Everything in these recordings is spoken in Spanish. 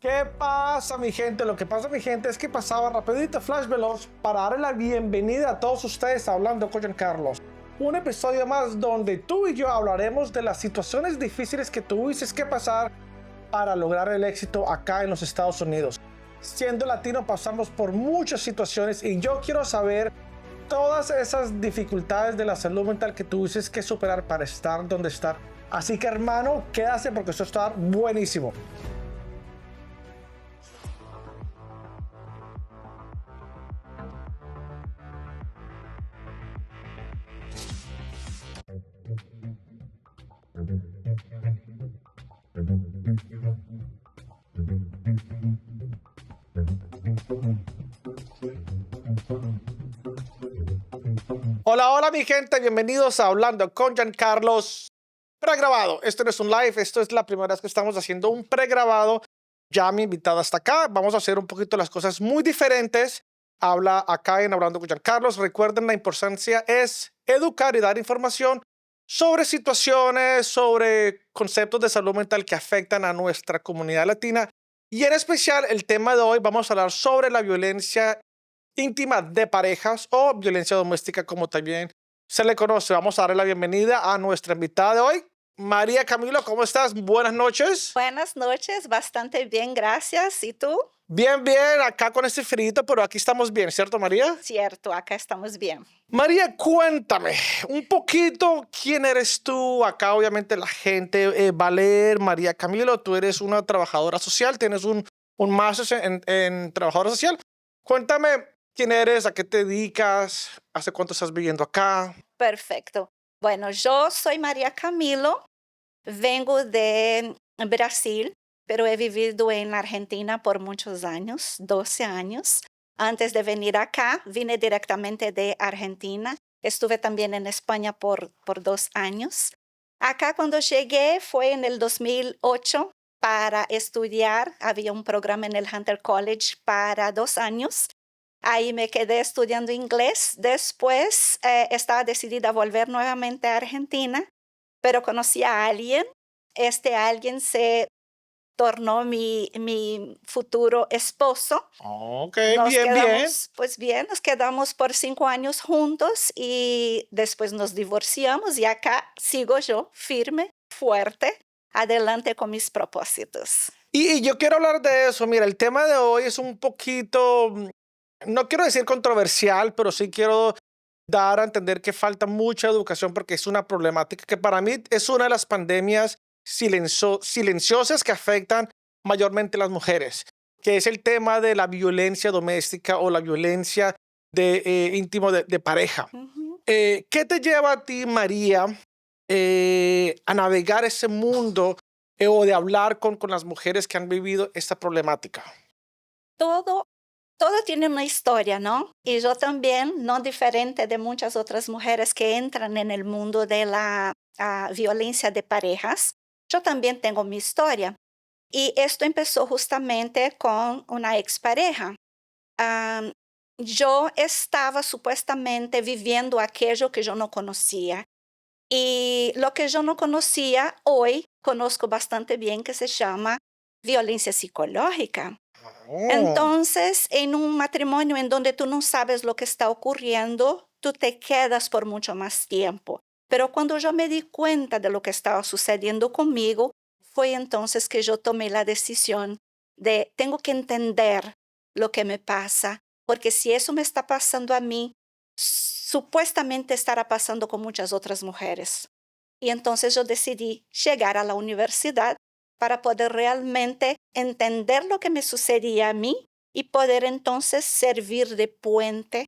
¿Qué pasa, mi gente? Lo que pasa, mi gente, es que pasaba rapidito Flash Veloz para darle la bienvenida a todos ustedes a Hablando con Giancarlos. Un episodio más donde tú y yo hablaremos de las situaciones difíciles que tuviste que pasar para lograr el éxito acá en los Estados Unidos. Siendo latino pasamos por muchas situaciones y yo quiero saber todas esas dificultades de la salud mental que tuviste que superar para estar donde estar. Así que, hermano, quédate porque esto está buenísimo. Hola, hola mi gente, bienvenidos a Hablando con Giancarlos pregrabado. Esto no es un live, esto es la primera vez que estamos haciendo un pregrabado. Ya mi invitada está acá, vamos a hacer un poquito las cosas muy diferentes. Habla acá en Hablando con Giancarlos. Recuerden, la importancia es educar y dar información sobre situaciones, sobre conceptos de salud mental que afectan a nuestra comunidad latina. Y en especial, el tema de hoy vamos a hablar sobre la violencia íntima de parejas o violencia doméstica, como también se le conoce. Vamos a darle la bienvenida a nuestra invitada de hoy, María Camilo. ¿Cómo estás? Buenas noches. Buenas noches, bastante bien, gracias. ¿Y tú? Bien, bien, acá con este frito, pero aquí estamos bien, ¿cierto, María? Cierto, acá estamos bien. María, cuéntame un poquito quién eres tú. Acá obviamente la gente va a leer María Camilo. Tú eres una trabajadora social, tienes un máster en trabajadora social. Cuéntame quién eres, a qué te dedicas, hace cuánto estás viviendo acá. Perfecto. Bueno, yo soy María Camilo, vengo de Brasil, pero he vivido en Argentina por muchos años, 12 años. Antes de venir acá, vine directamente de Argentina. Estuve también en España por 2 años. Acá cuando llegué fue en el 2008 para estudiar. Había un programa en el Hunter College para 2 años. Ahí me quedé estudiando inglés. Después estaba decidida a volver nuevamente a Argentina, pero conocí a alguien. Este alguien se tornó mi futuro esposo. Ok, Nos bien, bien. quedamos, pues bien, nos quedamos por 5 años juntos y después nos divorciamos y acá sigo yo firme, fuerte, adelante con mis propósitos. Y yo quiero hablar de eso. Mira, el tema de hoy es un poquito, no quiero decir controversial, pero sí quiero dar a entender que falta mucha educación porque es una problemática que para mí es una de las pandemias silenciosas que afectan mayormente a las mujeres, que es el tema de la violencia doméstica o la violencia íntimo de pareja. Ujú. ¿Qué te lleva a ti, María, a navegar ese mundo o de hablar con las mujeres que han vivido esta problemática? Todo, todo tiene una historia, ¿no? Y yo también, no diferente de muchas otras mujeres que entran en el mundo de la violencia de parejas, yo también tengo mi historia. Y esto empezó justamente con una expareja. Am, yo estaba supuestamente viviendo aquello que yo no conocía. Y lo que yo no conocía, hoy conozco bastante bien, que se llama violencia psicológica. Oh, Entonces, en un matrimonio en donde tú no sabes lo que está ocurriendo, tú te quedas por mucho más tiempo. Pero cuando yo me di cuenta de lo que estaba sucediendo conmigo, fue entonces que yo tomé la decisión de, tengo que entender lo que me pasa, porque si eso me está pasando a mí, supuestamente estará pasando con muchas otras mujeres. Y entonces yo decidí llegar a la universidad para poder realmente entender lo que me sucedía a mí y poder entonces servir de puente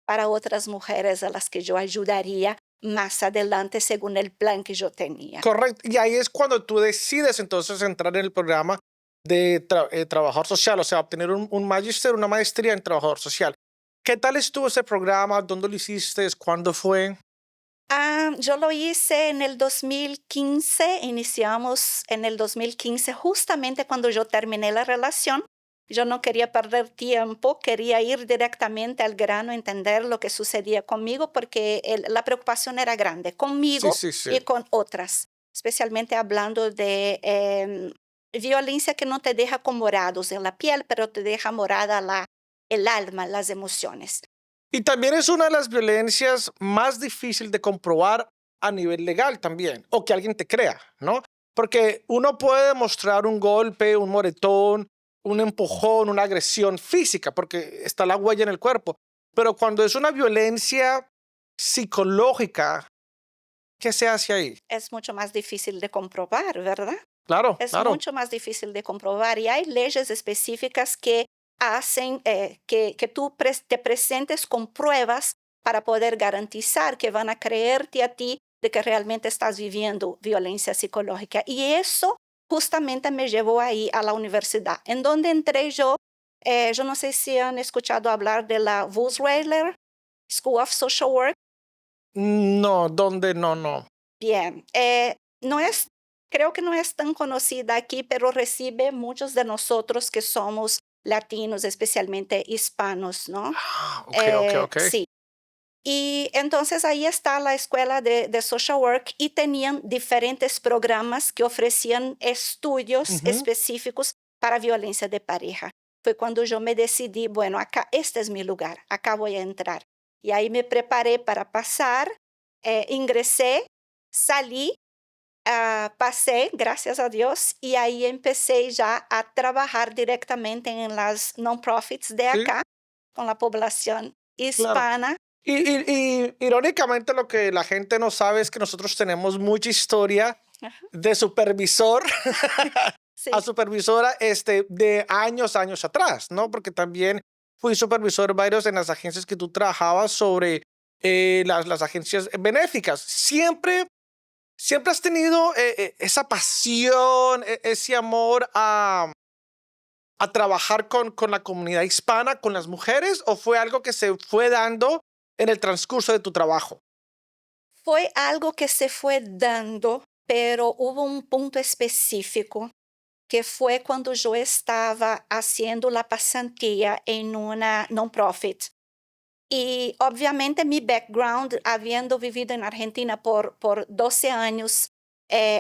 para otras mujeres a las que yo ayudaría más adelante según el plan que yo tenía. correcto. Y ahí es cuando tú decides entonces entrar en el programa de trabajador social, o sea, obtener un magíster, una maestría en trabajador social. ¿Qué tal estuvo ese programa? ¿Dónde lo hiciste? ¿Cuándo fue? Yo lo hice en el 2015, iniciamos en el 2015, justamente cuando yo terminé la relación. Yo no quería perder tiempo, quería ir directamente al grano, entender lo que sucedía conmigo, porque la preocupación era grande, Sí, conmigo sí, sí. y con otras, especialmente hablando de violencia que no te deja con morados en la piel, pero te deja morada el alma, las emociones. Y también es una de las violencias más difíciles de comprobar a nivel legal también, o que alguien te crea, ¿no? Porque uno puede demostrar un golpe, un moretón, un empujón, una agresión física, porque está la huella en el cuerpo. Pero cuando es una violencia psicológica, ¿qué se hace ahí? Es mucho más difícil de comprobar, ¿verdad? Claro, Es claro. mucho más difícil de comprobar y hay leyes específicas que hacen que tú te presentes con pruebas para poder garantizar que van a creerte a ti de que realmente estás viviendo violencia psicológica. Y eso justamente me llevó ahí a la universidad, en donde entré yo. Yo no sé si han escuchado hablar de la Wusweiler School of Social Work. No, ¿dónde? No, no. Bien, no es, creo que no es tan conocida aquí, pero recibe muchos de nosotros que somos latinos, especialmente hispanos, ¿no? Ah, ok, ok, ok. Sí. Y entonces ahí está la escuela de social work y tenían diferentes programas que ofrecían estudios Ujú. específicos para violencia de pareja. Fue cuando yo me decidí, bueno, acá este es mi lugar, acá voy a entrar. Y ahí me preparé para pasar, ingresé, salí, pasé, gracias a Dios, y ahí empecé ya a trabajar directamente en las non-profits de Sí, acá, con la población claro. hispana. Y irónicamente lo que la gente no sabe es que nosotros tenemos mucha historia Ajá, de supervisor a sí. supervisora de años atrás, ¿no? Porque también fui supervisor varios en las agencias que tú trabajabas sobre las agencias benéficas. Siempre has tenido esa pasión, ese amor a trabajar con la comunidad hispana, con las mujeres, o fue algo que se fue dando en el transcurso de tu trabajo? Fue algo que se fue dando, pero hubo un punto específico que fue cuando yo estaba haciendo la pasantía en una non-profit. Y obviamente mi background, habiendo vivido en Argentina por 12 años,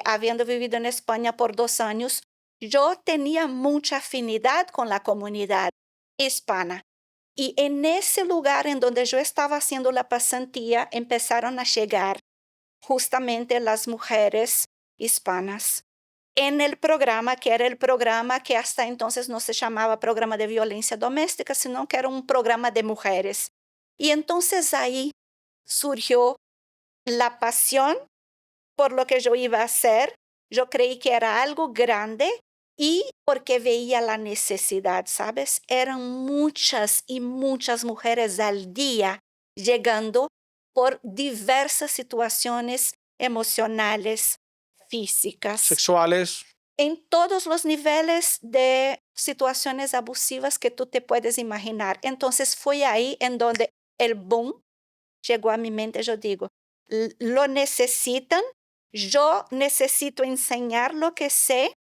habiendo vivido en España por 2 años, yo tenía mucha afinidad con la comunidad hispana. Y en ese lugar en donde yo estaba haciendo la pasantía, empezaron a llegar justamente las mujeres hispanas en el programa, que era el programa que hasta entonces no se llamaba programa de violencia doméstica, sino que era un programa de mujeres. Y entonces ahí surgió la pasión por lo que yo iba a hacer. Yo creí que era algo grande y porque veía la necesidad, ¿sabes? Eran muchas y muchas mujeres al día llegando por diversas situaciones emocionales, físicas, Sexuales. en todos los niveles de situaciones abusivas que tú te puedes imaginar. Entonces fue ahí en donde el boom llegó a mi mente. Yo digo, lo necesitan, yo necesito enseñar lo que sé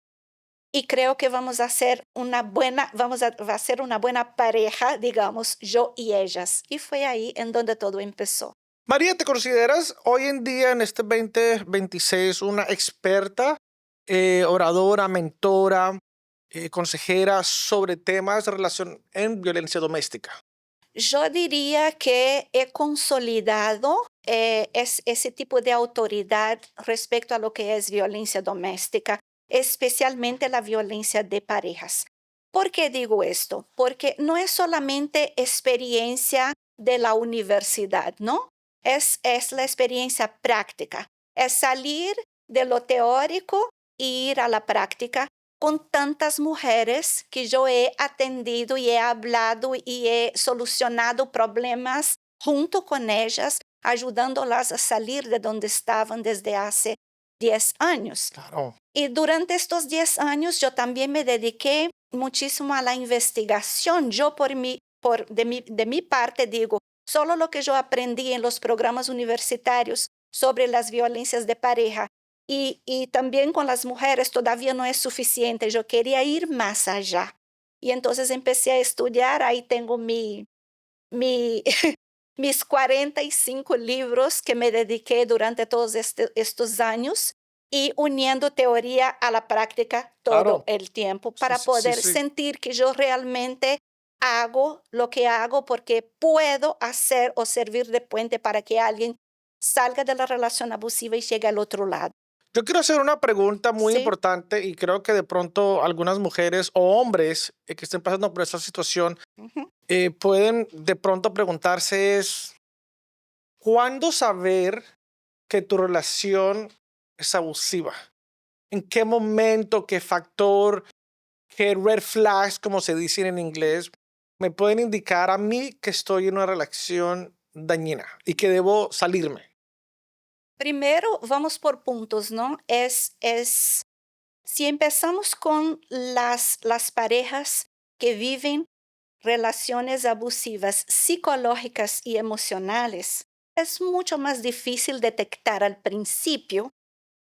y creo que vamos a hacer va a ser una buena pareja, digamos, yo y ellas. Y fue ahí en donde todo empezó. María, ¿te consideras hoy en día, en este 2026, una experta, oradora, mentora, consejera sobre temas de relación en violencia doméstica? Yo diría que he consolidado ese tipo de autoridad respecto a lo que es violencia doméstica, especialmente la violencia de parejas. ¿Por qué digo esto? Porque no es solamente experiencia de la universidad, ¿no? Es la experiencia práctica, es salir de lo teórico e ir a la práctica con tantas mujeres que yo he atendido y he hablado y he solucionado problemas junto con ellas, ayudándolas a salir de donde estaban desde hace 10 años. Claro. Y durante estos 10 años yo también me dediqué muchísimo a la investigación. Yo de mi parte digo, solo lo que yo aprendí en los programas universitarios sobre las violencias de pareja y también con las mujeres todavía no es suficiente. Yo quería ir más allá. Y entonces empecé a estudiar, ahí tengo mi mis 45 libros que me dediqué durante todos estos años y uniendo teoría a la práctica todo Claro. el tiempo Sí, para sí, sí, poder sí. sentir que yo realmente hago lo que hago porque puedo hacer o servir de puente para que alguien salga de la relación abusiva y llegue al otro lado. Yo quiero hacer una pregunta muy ¿Sí? importante y creo que de pronto algunas mujeres o hombres que estén pasando por esta situación Ujú. pueden de pronto preguntarse es, ¿cuándo saber que tu relación es abusiva? ¿En qué momento, qué factor, qué red flags, como se dicen en inglés, me pueden indicar a mí que estoy en una relación dañina y que debo salirme? Primero, vamos por puntos, ¿no? Si empezamos con las parejas que viven relaciones abusivas psicológicas y emocionales, es mucho más difícil detectar al principio,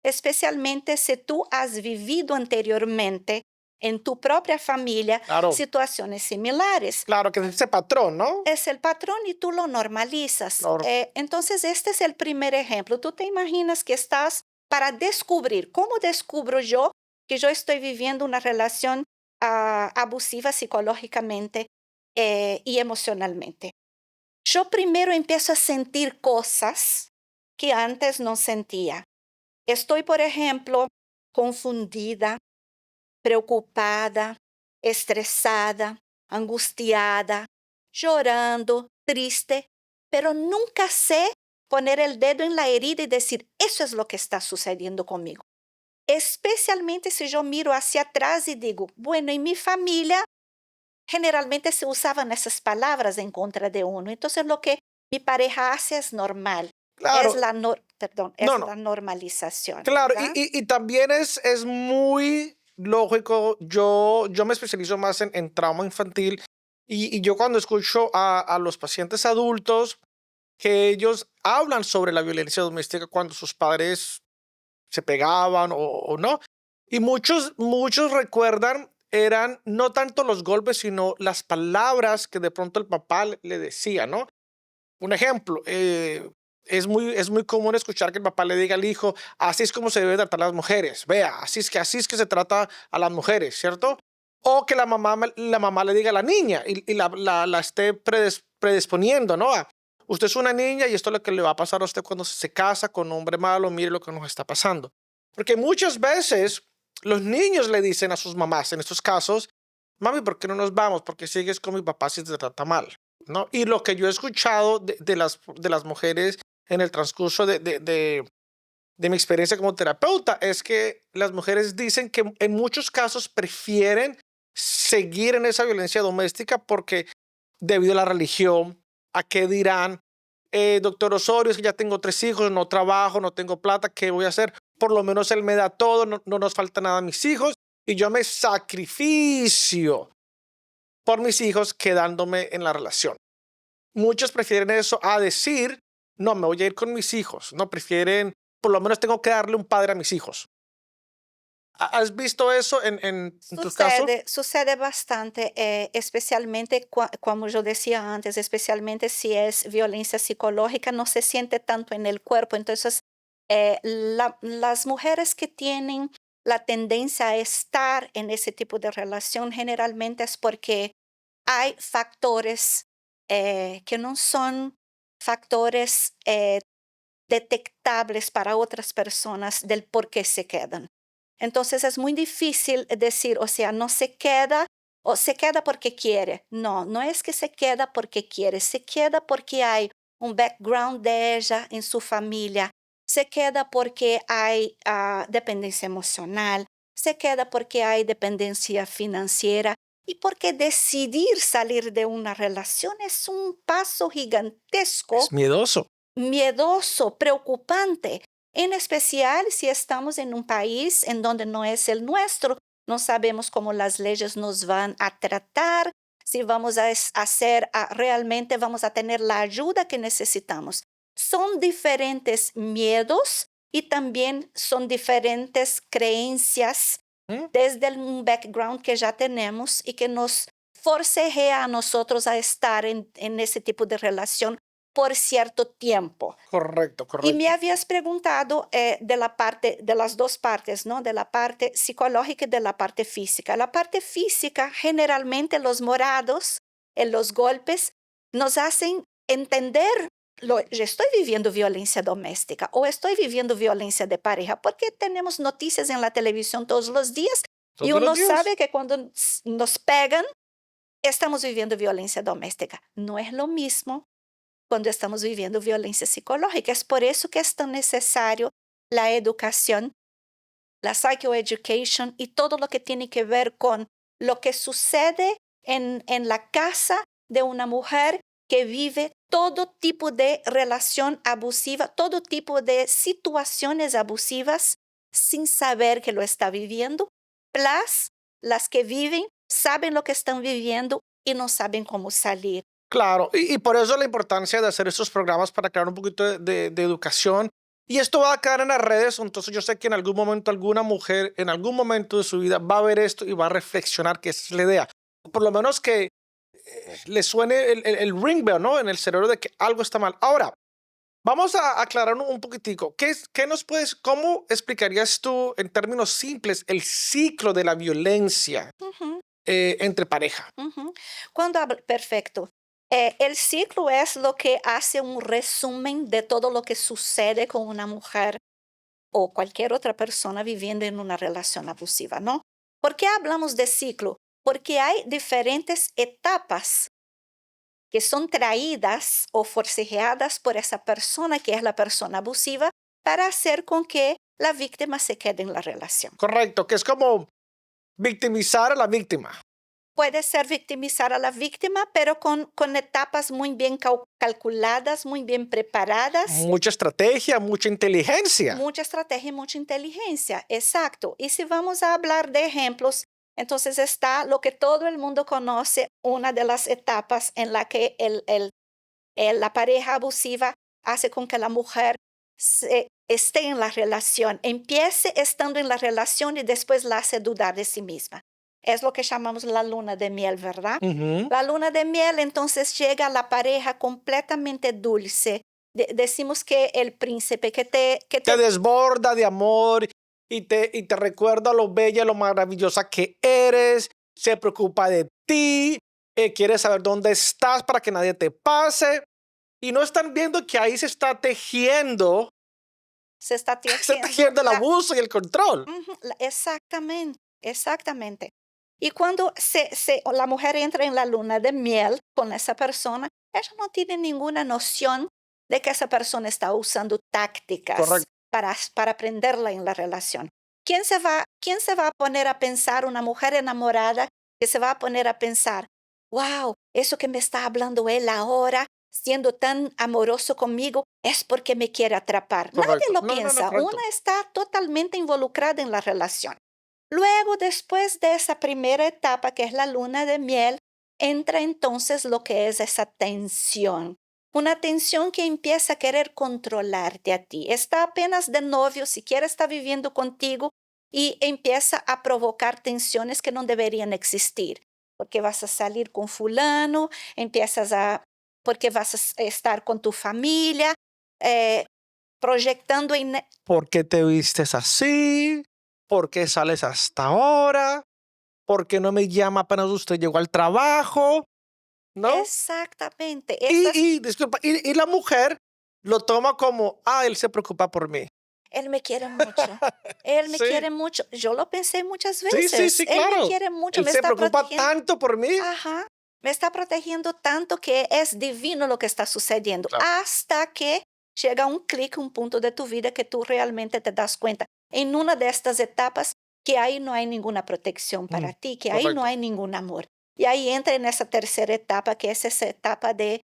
especialmente si tú has vivido anteriormente en tu propia familia Claro, situaciones similares. claro, que es ese patrón, ¿no? Es el patrón y tú lo normalizas. Claro, Entonces, este es el primer ejemplo. Tú te imaginas que estás para descubrir, ¿cómo descubro yo que yo estoy viviendo una relación abusiva psicológicamente y emocionalmente? Yo primero empiezo a sentir cosas que antes no sentía. Estoy, por ejemplo, confundida, preocupada, estresada, angustiada, llorando, triste, pero nunca sé poner el dedo en la herida y decir, eso es lo que está sucediendo conmigo. Especialmente si yo miro hacia atrás y digo, bueno, en mi familia generalmente se usaban esas palabras en contra de uno. Entonces lo que mi pareja hace es normal. Es claro, perdón, no, es no, la normalización, claro, ¿verdad? y también es muy lógico, yo me especializo más en trauma infantil y yo cuando escucho a los pacientes adultos que ellos hablan sobre la violencia doméstica cuando sus padres se pegaban o no, y muchos recuerdan eran no tanto los golpes, sino las palabras que de pronto el papá le decía, ¿no? Un ejemplo, es muy común escuchar que el papá le diga al hijo, así es como se debe tratar a las mujeres, vea, así es que se trata a las mujeres, ¿cierto? O que la mamá le diga a la niña y la esté predisponiendo, ¿no? Usted es una niña y esto es lo que le va a pasar a usted cuando se casa con un hombre malo, mire lo que nos está pasando. Porque muchas veces los niños le dicen a sus mamás, en estos casos, mami, ¿por qué no nos vamos? Porque sigues con mi papá si te trata mal. ¿No? Y lo que yo he escuchado de las mujeres en el transcurso de mi experiencia como terapeuta es que las mujeres dicen que en muchos casos prefieren seguir en esa violencia doméstica porque debido a la religión, a qué dirán, doctor Osorio, es que ya tengo 3 hijos, no trabajo, no tengo plata, ¿qué voy a hacer? Por lo menos él me da todo, no, no nos falta nada a mis hijos y yo me sacrificio por mis hijos quedándome en la relación. Muchos prefieren eso a decir, no, me voy a ir con mis hijos. No, prefieren, por lo menos tengo que darle un padre a mis hijos. ¿Has visto eso en tus casos? Sucede bastante, especialmente como yo decía antes, especialmente si es violencia psicológica, no se siente tanto en el cuerpo. Entonces, las mujeres que tienen la tendencia a estar en ese tipo de relación generalmente es porque hay factores que no son factores detectables para otras personas del por qué se quedan. Entonces es muy difícil decir, o sea, no se queda o se queda porque quiere. No, no es que se queda porque quiere, se queda porque hay un background de ella en su familia, se queda porque hay dependencia emocional, se queda porque hay dependencia financiera y porque decidir salir de una relación es un paso gigantesco, Es miedoso. miedoso, preocupante, en especial si estamos en un país en donde no es el nuestro. No sabemos cómo las leyes nos van a tratar, si vamos a hacer, realmente vamos a tener la ayuda que necesitamos. Son diferentes miedos y también son diferentes creencias ¿Mm? desde un background que ya tenemos y que nos forcejea a nosotros a estar en ese tipo de relación por cierto tiempo. Correcto, Y me correcto. habías preguntado de las dos partes, ¿no? De la parte psicológica y de la parte física. La parte física, generalmente los morados, los golpes, nos hacen entender, yo estoy viviendo violencia doméstica o estoy viviendo violencia de pareja, porque tenemos noticias en la televisión todos los días y Todos los uno días. sabe que cuando nos pegan, estamos viviendo violencia doméstica. No es lo mismo cuando estamos viviendo violencia psicológica. Es por eso que es tan necesario la educación, la psychoeducation y todo lo que tiene que ver con lo que sucede en la casa de una mujer que vive todo tipo de relación abusiva, todo tipo de situaciones abusivas sin saber que lo está viviendo, plus las que viven, saben lo que están viviendo y no saben cómo salir. Claro, y por eso la importancia de hacer estos programas para crear un poquito de educación. Y esto va a quedar en las redes, entonces yo sé que en algún momento alguna mujer, en algún momento de su vida, va a ver esto y va a reflexionar que esa es la idea. Por lo menos que le suene el ring bell, ¿no? En el cerebro de que algo está mal. Ahora, vamos a aclarar un poquitico. ¿Qué nos puedes, cómo explicarías tú en términos simples el ciclo de la violencia Ujú. entre pareja? Ujú. Perfecto. El ciclo es lo que hace un resumen de todo lo que sucede con una mujer o cualquier otra persona viviendo en una relación abusiva, ¿no? ¿Por qué hablamos de ciclo? Porque hay diferentes etapas que son traídas o forcejeadas por esa persona que es la persona abusiva para hacer con que la víctima se quede en la relación. Correcto, que es como victimizar a la víctima. Puede ser victimizar a la víctima, pero con etapas muy bien calculadas, muy bien preparadas, Mucha estrategia, mucha inteligencia. mucha estrategia y mucha inteligencia. Exacto. Y si vamos a hablar de ejemplos, entonces está lo que todo el mundo conoce, una de las etapas en la que la pareja abusiva hace con que la mujer esté en la relación, empiece estando en la relación y después la hace dudar de sí misma. Es lo que llamamos la luna de miel, ¿verdad? Ujú. La luna de miel entonces llega a la pareja completamente dulce. Decimos que el príncipe Te desborda de amor y te recuerda lo bella, lo maravillosa que eres, se preocupa de ti, quiere saber dónde estás para que nadie te pase. Y no están viendo que ahí se está tejiendo, se está se está tejiendo tejiendo el abuso y el control. Ujú, exactamente, exactamente. Y cuando la mujer entra en la luna de miel con esa persona, ella no tiene ninguna noción de que esa persona está usando tácticas Correcto. para prenderla en la relación. ¿Quién se va a poner a pensar, una mujer enamorada, que se va a poner a pensar, wow, eso que me está hablando él ahora, siendo tan amoroso conmigo, es porque me quiere atrapar? Nadie Correcto. lo No, no, no, piensa, una correcto. está totalmente involucrada en la relación. Luego, después de esa primera etapa, que es la luna de miel, entra entonces lo que es esa tensión. Una tensión que empieza a querer controlarte a ti. Está apenas de novio, siquiera está viviendo contigo y empieza a provocar tensiones que no deberían existir. Porque vas a salir con fulano, porque vas a estar con tu familia, eh, proyectando ¿Por qué te vistes así? ¿Por qué sales hasta ahora? ¿Por qué no me llama apenas usted llegó al trabajo? ¿No? exactamente, Disculpa, y la mujer lo toma como, él se preocupa por mí. él me quiere mucho, él me Sí, quiere mucho. Yo lo pensé muchas sí, sí, veces, sí, él me claro. quiere mucho, Él me se está preocupa protegiendo. tanto por mí. Ajá, me está protegiendo tanto que es divino lo que está sucediendo, Claro. hasta que llega un clic, un punto de tu vida que tú realmente te das cuenta en una de estas etapas que ahí no hay ninguna protección para ti, que ahí no Correcto. hay ningún amor. Y ahí entra en esa tercera etapa, que es esa etapa de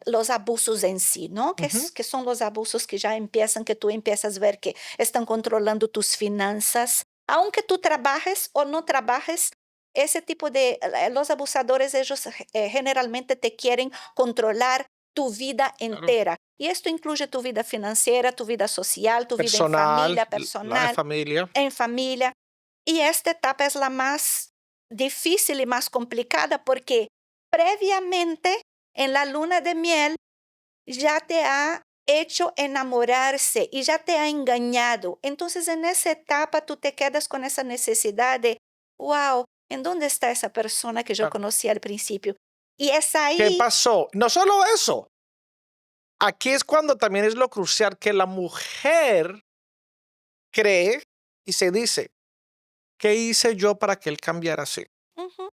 los abusos en sí, ¿no? Ujú. Que son los abusos que ya empiezan, que tú empiezas a ver que están controlando tus finanzas, aunque tú trabajes o no trabajes. Ese tipo de los abusadores, ellos generalmente te quieren controlar tu vida Claro. entera. Y esto incluye tu vida financiera, tu vida social, tu vida en Personal, familia, la de personal, familia. en familia. Y esta etapa es la más difícil y más complicada porque previamente en la luna de miel ya te ha hecho enamorarse y ya te ha engañado. Entonces, en esa etapa tú te quedas con esa necesidad de, wow, ¿en dónde está esa persona que yo Claro. conocí al principio? Y es ¿Qué ahí, pasó? No solo eso. Aquí es cuando también es lo crucial que la mujer cree y se dice, ¿qué hice yo para que él cambiara así? ujú,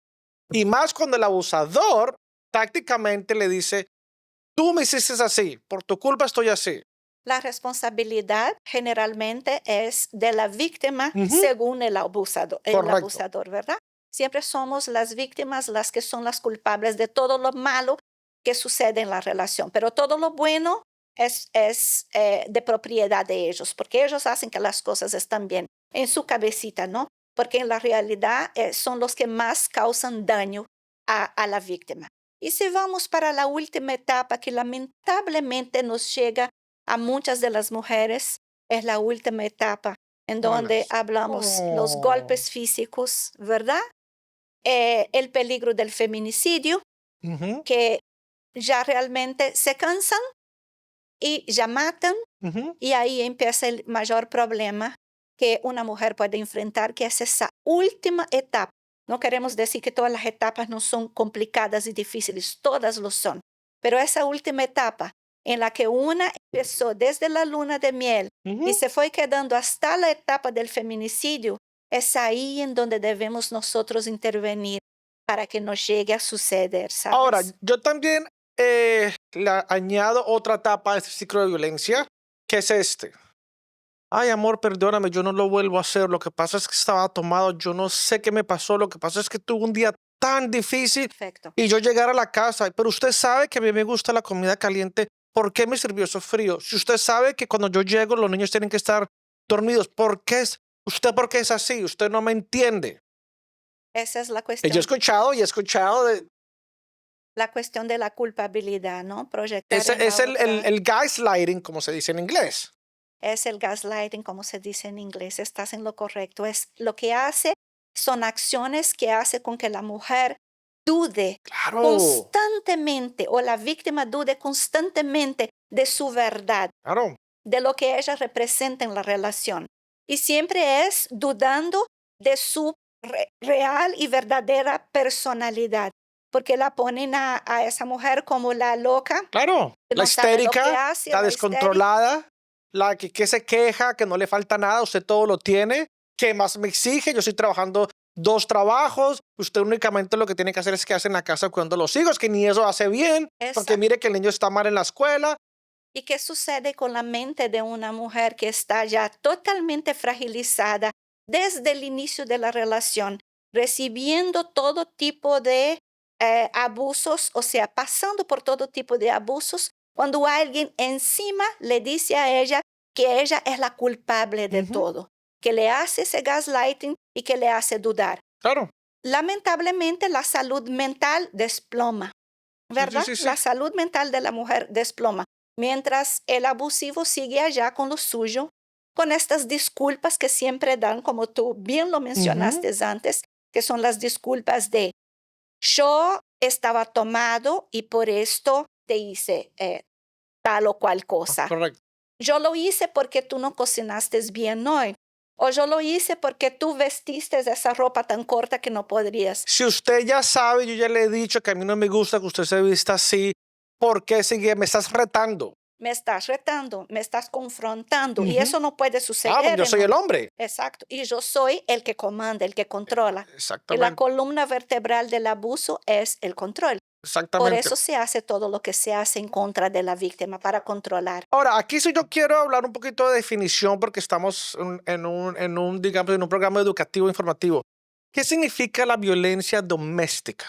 Y más cuando el abusador tácticamente le dice, tú me hiciste así, por tu culpa estoy así. la responsabilidad generalmente es de la víctima Ujú. según el Correcto. abusador, ¿verdad? Siempre somos las víctimas las que son las culpables de todo lo malo que sucede en la relación, pero todo lo bueno es de propiedad de ellos, porque ellos hacen que las cosas están bien en su cabecita, ¿no? Porque en la realidad son los que más causan daño a la víctima. Y si vamos para la última etapa que lamentablemente nos llega a muchas de las mujeres, es la última etapa en ¿Cuál donde es? hablamos los Oh. golpes físicos, ¿verdad? El peligro del feminicidio, Ujú, que ya realmente se cansan y ya matan, ujú. y ahí empieza el mayor problema que una mujer puede enfrentar, que es esa última etapa. No queremos decir que todas las etapas no son complicadas y difíciles, todas lo son, pero esa última etapa en la que una empezó desde la luna de miel y Ujú. se fue quedando hasta la etapa del feminicidio, es ahí en donde debemos nosotros intervenir para que no llegue a suceder, Ahora, ¿sabes? yo también le añado otra etapa a este ciclo de violencia, que es este. Ay, amor, perdóname, yo no lo vuelvo a hacer. Lo que pasa es que estaba tomado, yo no sé qué me pasó. Lo que pasa es que tuve un día tan difícil Perfecto. y yo llegar a la casa, pero usted sabe que a mí me gusta la comida caliente. ¿Por qué me sirvió eso frío? Si usted sabe que cuando yo llego los niños tienen que estar dormidos, ¿por qué es usted por qué es así? Usted no me entiende. Esa es Y yo he escuchado de la cuestión de la culpabilidad, ¿no? Proyectar ese en es la otra. el gaslighting, como se dice en inglés. Es el gaslighting, como se dice en inglés, estás en lo correcto. Es lo que hace, son acciones que hace con que la mujer dude Claro, constantemente o la víctima dude constantemente de su verdad, claro, de lo que ella representa en la relación. Y siempre es dudando de su real y verdadera personalidad, porque la ponen a esa mujer como la loca, claro. que La no sabe lo que histérica, hace, la la histérica. descontrolada, la que se queja, que no le falta nada, usted todo lo tiene. ¿Qué más me exige? Yo estoy trabajando 2 trabajos. Usted únicamente lo que tiene que hacer es quedarse en la casa cuidando a los hijos, que ni eso hace bien, porque mire que el niño está mal en la escuela. ¿Y qué sucede con la mente de una mujer que está ya totalmente fragilizada desde el inicio de la relación, recibiendo todo tipo de abusos, o sea, pasando por todo tipo de abusos, cuando alguien encima le dice a ella que ella es la culpable de Ujú, todo, que le hace ese gaslighting y que le hace dudar? claro, Lamentablemente, la salud mental desploma. sí, sí, ¿Verdad? sí, sí. La salud mental de la mujer desploma, mientras el abusivo sigue allá con lo suyo, con estas disculpas que siempre dan, como tú bien lo Ujú, mencionaste antes, que son las disculpas de yo estaba tomado y por esto te hice tal o cual cosa. correcto. Yo lo hice porque tú no cocinaste bien hoy. O yo lo hice porque tú vestiste esa ropa tan corta que no podrías. Si usted ya sabe, yo ya le he dicho que a mí no me gusta que usted se vista así, ¿por qué sigue? Me estás retando. Me estás retando, me estás confrontando y Ujú. eso no puede Ah, porque suceder yo en soy el un... hombre. Exacto, y yo soy el que comanda, el que controla. Y la Exactamente, columna vertebral del abuso es el control. Por exactamente. eso se hace todo lo que se hace en contra de la víctima, para controlar. Ahora, aquí sí yo quiero hablar un poquito de definición porque estamos digamos, en un programa educativo informativo. ¿Qué significa la violencia doméstica?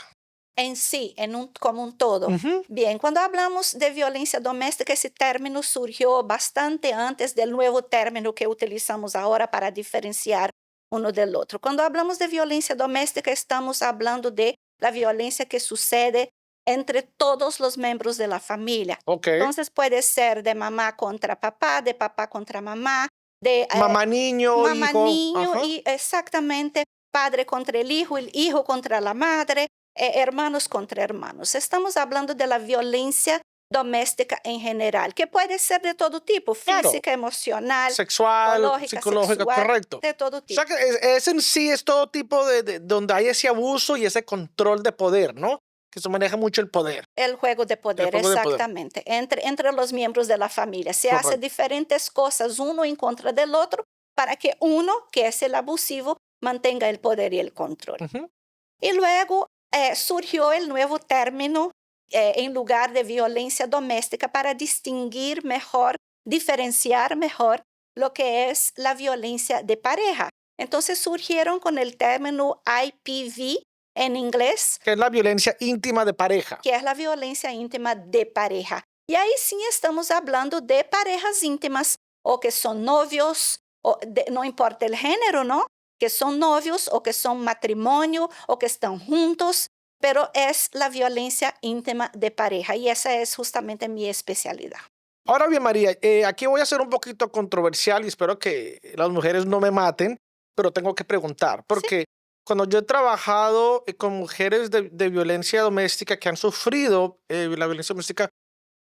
En sí, como un todo. Ujú, Bien, cuando hablamos de violencia doméstica, ese término surgió bastante antes del nuevo término que utilizamos ahora para diferenciar uno del otro. Cuando hablamos de violencia doméstica, estamos hablando de la violencia que sucede entre todos los miembros de la familia. ok. Entonces puede ser de mamá contra papá, de papá contra mamá, de Mamá, niño, mamá hijo. niño Ajá. y exactamente padre contra el hijo contra la madre, hermanos contra hermanos. Estamos hablando de la violencia doméstica en general, que puede ser de todo tipo, Claro. física, emocional, Sexual, psicológica, sexual, correcto. de todo O tipo. sea que es en sí es todo tipo de donde hay ese abuso y ese control de poder, ¿no? Que se maneja mucho el poder. El juego de poder, juego de poder. exactamente, entre los miembros de la familia. Se hace Correcto. diferentes cosas uno en contra del otro para que uno, que es el abusivo, mantenga el poder y el control. Ujú. Y luego surgió el nuevo término en lugar de violencia doméstica para distinguir mejor, diferenciar mejor lo que es la violencia de pareja. Entonces surgieron con el término IPV en inglés, Que es la violencia íntima de pareja. que es la violencia íntima de pareja. Y ahí sí estamos hablando de parejas íntimas o que son novios, no importa el género, ¿no? Que son novios o que son matrimonio o que están juntos, pero es la violencia íntima de pareja y esa es justamente mi especialidad. Ahora bien, María, aquí voy a ser un poquito controversial y espero que las mujeres no me maten, pero tengo que preguntar, Sí, porque cuando yo he trabajado con mujeres de violencia doméstica que han sufrido la violencia doméstica,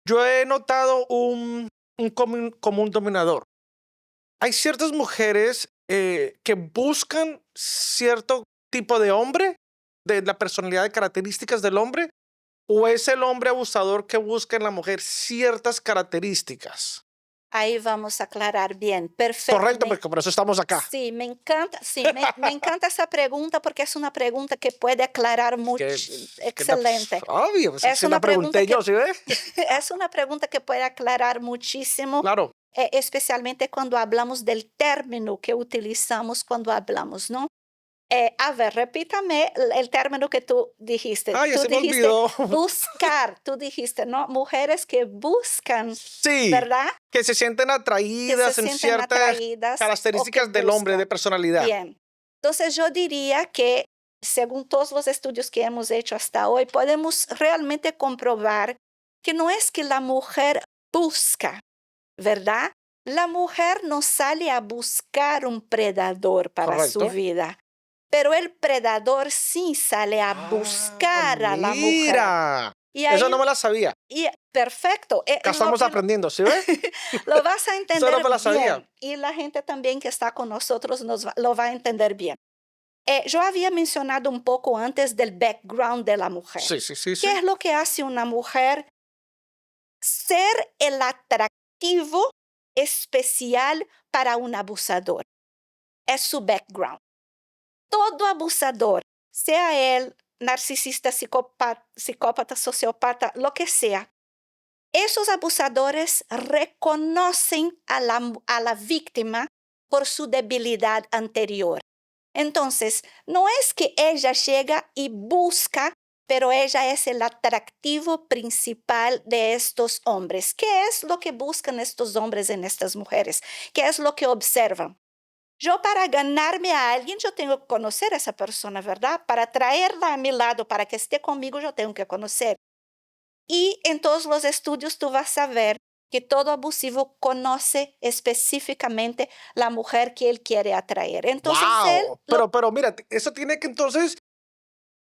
yo he notado un común dominador. Hay ciertas mujeres que buscan cierto tipo de hombre, de la personalidad y características del hombre, o es el hombre abusador que busca en la mujer ciertas características. ahí vamos a aclarar bien, Correcto, perfectamente. porque por eso estamos acá. Sí, me encanta, sí, me encanta esa pregunta porque es una pregunta que puede aclarar mucho. Excelente. Obvio, pues, Es si la una pregunta pregunté que yo, ¿sí ves? es una pregunta que puede aclarar muchísimo, Claro. especialmente cuando hablamos del término que utilizamos cuando hablamos, ¿no? A ver, repítame el término que tú dijiste. Ay, ya Tú se me dijiste olvidó. buscar, tú dijiste, ¿no? Mujeres que buscan, Sí, ¿verdad? que se sienten Que se atraídas en sienten ciertas atraídas o que características del hombre de buscan. personalidad. Bien. Entonces yo diría que según todos los estudios que hemos hecho hasta hoy, podemos realmente comprobar que no es que la mujer busca, ¿verdad? La mujer no sale a buscar un predador para su Correcto. vida, pero el predador sí sale a buscar a la mujer. Mira. Y Eso ahí, no me la sabía. perfecto. Acá estamos aprendiendo, ¿sí ves? Lo vas a Eso entender no me la sabía. bien y la gente también que está con nosotros lo va a entender bien. Yo había mencionado un poco antes del background de la mujer. Sí, sí, sí, ¿Qué sí. es lo que hace una mujer ser el atractivo especial para un abusador? Es su background. Todo abusador, sea él narcisista, psicópata, sociópata, lo que sea, esos abusadores reconocen a la víctima por su debilidad anterior. Entonces, no es que ella llega y busca, pero ella es el atractivo principal de estos hombres. ¿Qué es lo que buscan estos hombres en estas mujeres? ¿Qué es lo que observan? Yo para ganarme a alguien, yo tengo que conocer a esa persona, ¿verdad? Para traerla a mi lado, para que esté conmigo, yo tengo que conocer. Y en todos los estudios tú vas a ver que todo abusivo conoce específicamente la mujer que él quiere atraer. Entonces él Wow. Pero mira, eso tiene que entonces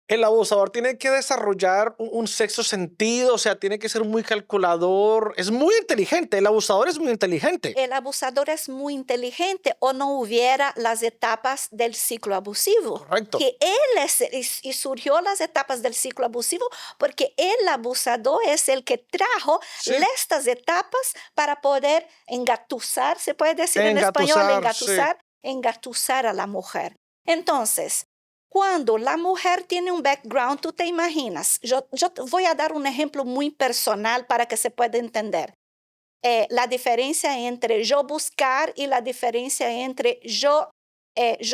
el abusador tiene que desarrollar un sexto sentido, o sea, tiene que ser muy calculador, es muy inteligente, el abusador es muy inteligente. el abusador es muy inteligente o no hubiera las etapas del ciclo abusivo. Correcto. Que él y surgió las etapas del ciclo abusivo porque el abusador es el que trajo Sí. estas etapas para poder engatusar, se puede decir en español, Engatusar, sí. engatusar a la mujer. Entonces, cuando la mujer tiene un background, tú te imaginas, yo voy a dar un ejemplo muy personal para que se pueda entender. La diferencia entre yo buscar y la diferencia entre yo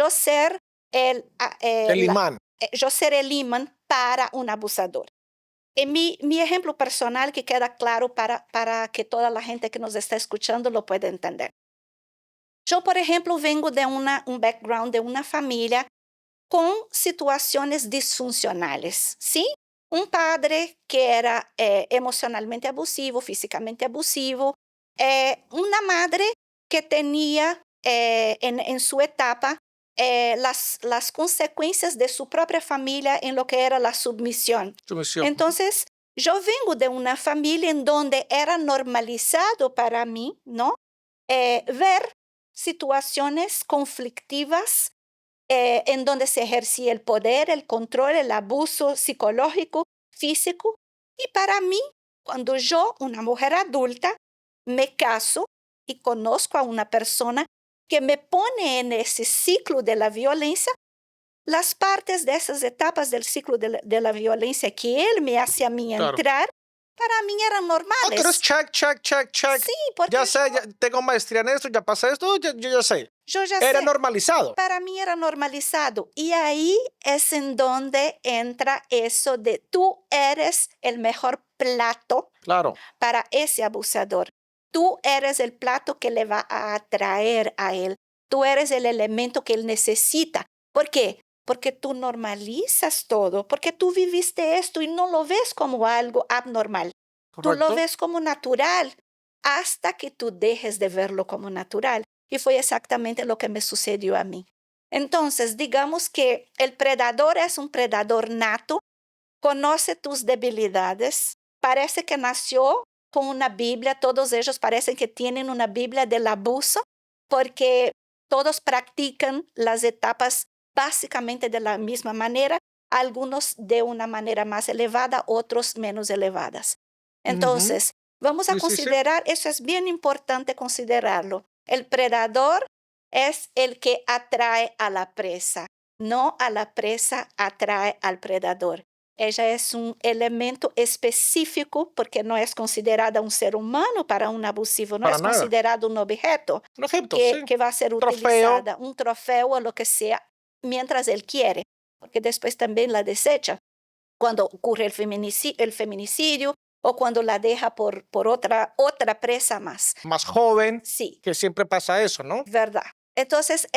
ser El imán. yo ser el imán para un abusador. Mi ejemplo personal que queda claro para que toda la gente que nos está escuchando lo pueda entender. Yo, por ejemplo, vengo de un background de una familia con situaciones disfuncionales, ¿sí? Un padre que era emocionalmente abusivo, físicamente abusivo, una madre que tenía en su etapa las consecuencias de su propia familia en lo que era la submisión. Sumisión. Entonces, yo vengo de una familia en donde era normalizado para mí, ¿no? Ver situaciones conflictivas en donde se ejercía el poder, el control, el abuso psicológico, físico. Y para mí, cuando yo, una mujer adulta, me caso y conozco a una persona que me pone en ese ciclo de la violencia, las partes de esas etapas del ciclo de la violencia que él me hace a mí Claro. entrar, para mí eran Oh, tú eres normales. check, check, check, check. Sí, porque Ya sé, ya tengo maestría en esto, ya pasa esto, yo ya sé. yo ya Era sé, normalizado. para mí era normalizado. Y ahí es en donde entra eso de tú eres el mejor plato Claro. para ese abusador. Tú eres el plato que le va a atraer a él. Tú eres el elemento que él necesita. ¿Por qué? Porque tú normalizas todo, porque tú viviste esto y no lo ves como algo abnormal. Tú lo Correcto. ves como natural hasta que tú dejes de verlo como natural. Y fue exactamente lo que me sucedió a mí. Entonces, digamos que el predador es un predador nato, conoce tus debilidades, parece que nació con una Biblia, todos ellos parecen que tienen una Biblia del abuso, porque todos practican las etapas básicamente de la misma manera, algunos de una manera más elevada, otros menos elevadas. Ujú. Entonces, vamos a Sí, sí, sí. considerar, eso es bien importante considerarlo. El predador es el que atrae a la presa, no a la presa atrae al predador. Ella es un elemento específico porque no es considerada un ser humano para un abusivo, no Para es nada. considerado un objeto Un ejemplo, sí. que va a ser Trofeo. utilizada, un trofeo o lo que sea, mientras él quiere, porque después también la desecha cuando ocurre el feminicidio o cuando la deja por otra presa más. Más joven, Sí, que siempre pasa eso, ¿no? verdad. Entonces,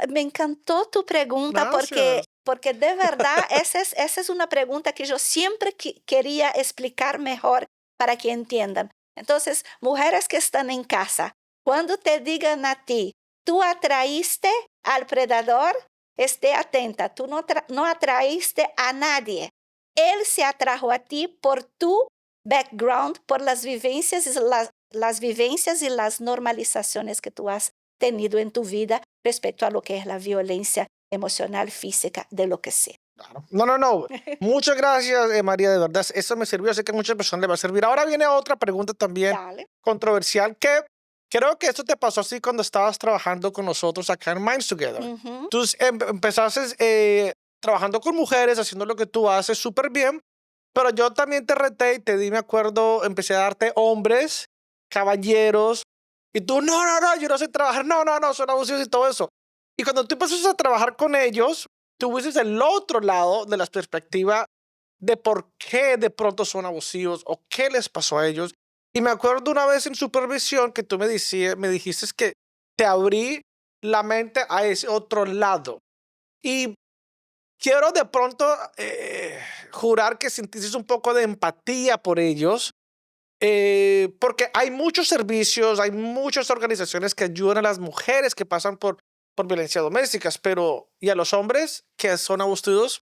me encantó tu pregunta Gracias. porque de verdad esa es una pregunta que yo siempre quería explicar mejor para que entiendan. Entonces, mujeres que están en casa, cuando te digan a ti, tú atraíste al predador, esté atenta, tú no atraíste a nadie. Él se atrajo a ti por tu background, por las vivencias las vivencias y las normalizaciones que tú has tenido en tu vida respecto a lo que es la violencia emocional, física, de lo que sea. Claro. No, no, no. Muchas gracias, María, de verdad. Eso me sirvió, sé que a muchas personas le va a servir. Ahora viene otra pregunta también Dale. controversial que creo que esto te pasó así cuando estabas trabajando con nosotros acá en Minds Together. Ujú. Tú empezaste trabajando con mujeres, haciendo lo que tú haces súper bien, pero yo también te reté y te di, me acuerdo, empecé a darte hombres, caballeros, y tú, no, no, no, yo no sé trabajar, no, no, no, son abusivos y todo eso. Y cuando tú empezaste a trabajar con ellos, tuviste el otro lado de la perspectiva de por qué de pronto son abusivos o qué les pasó a ellos. Y me acuerdo una vez en supervisión que tú me dijiste que te abrí la mente a ese otro lado. Y quiero de pronto jurar que sentiste un poco de empatía por ellos, porque hay muchos servicios, hay muchas organizaciones que ayudan a las mujeres que pasan por violencia doméstica, pero ¿y a los hombres que son abusivos?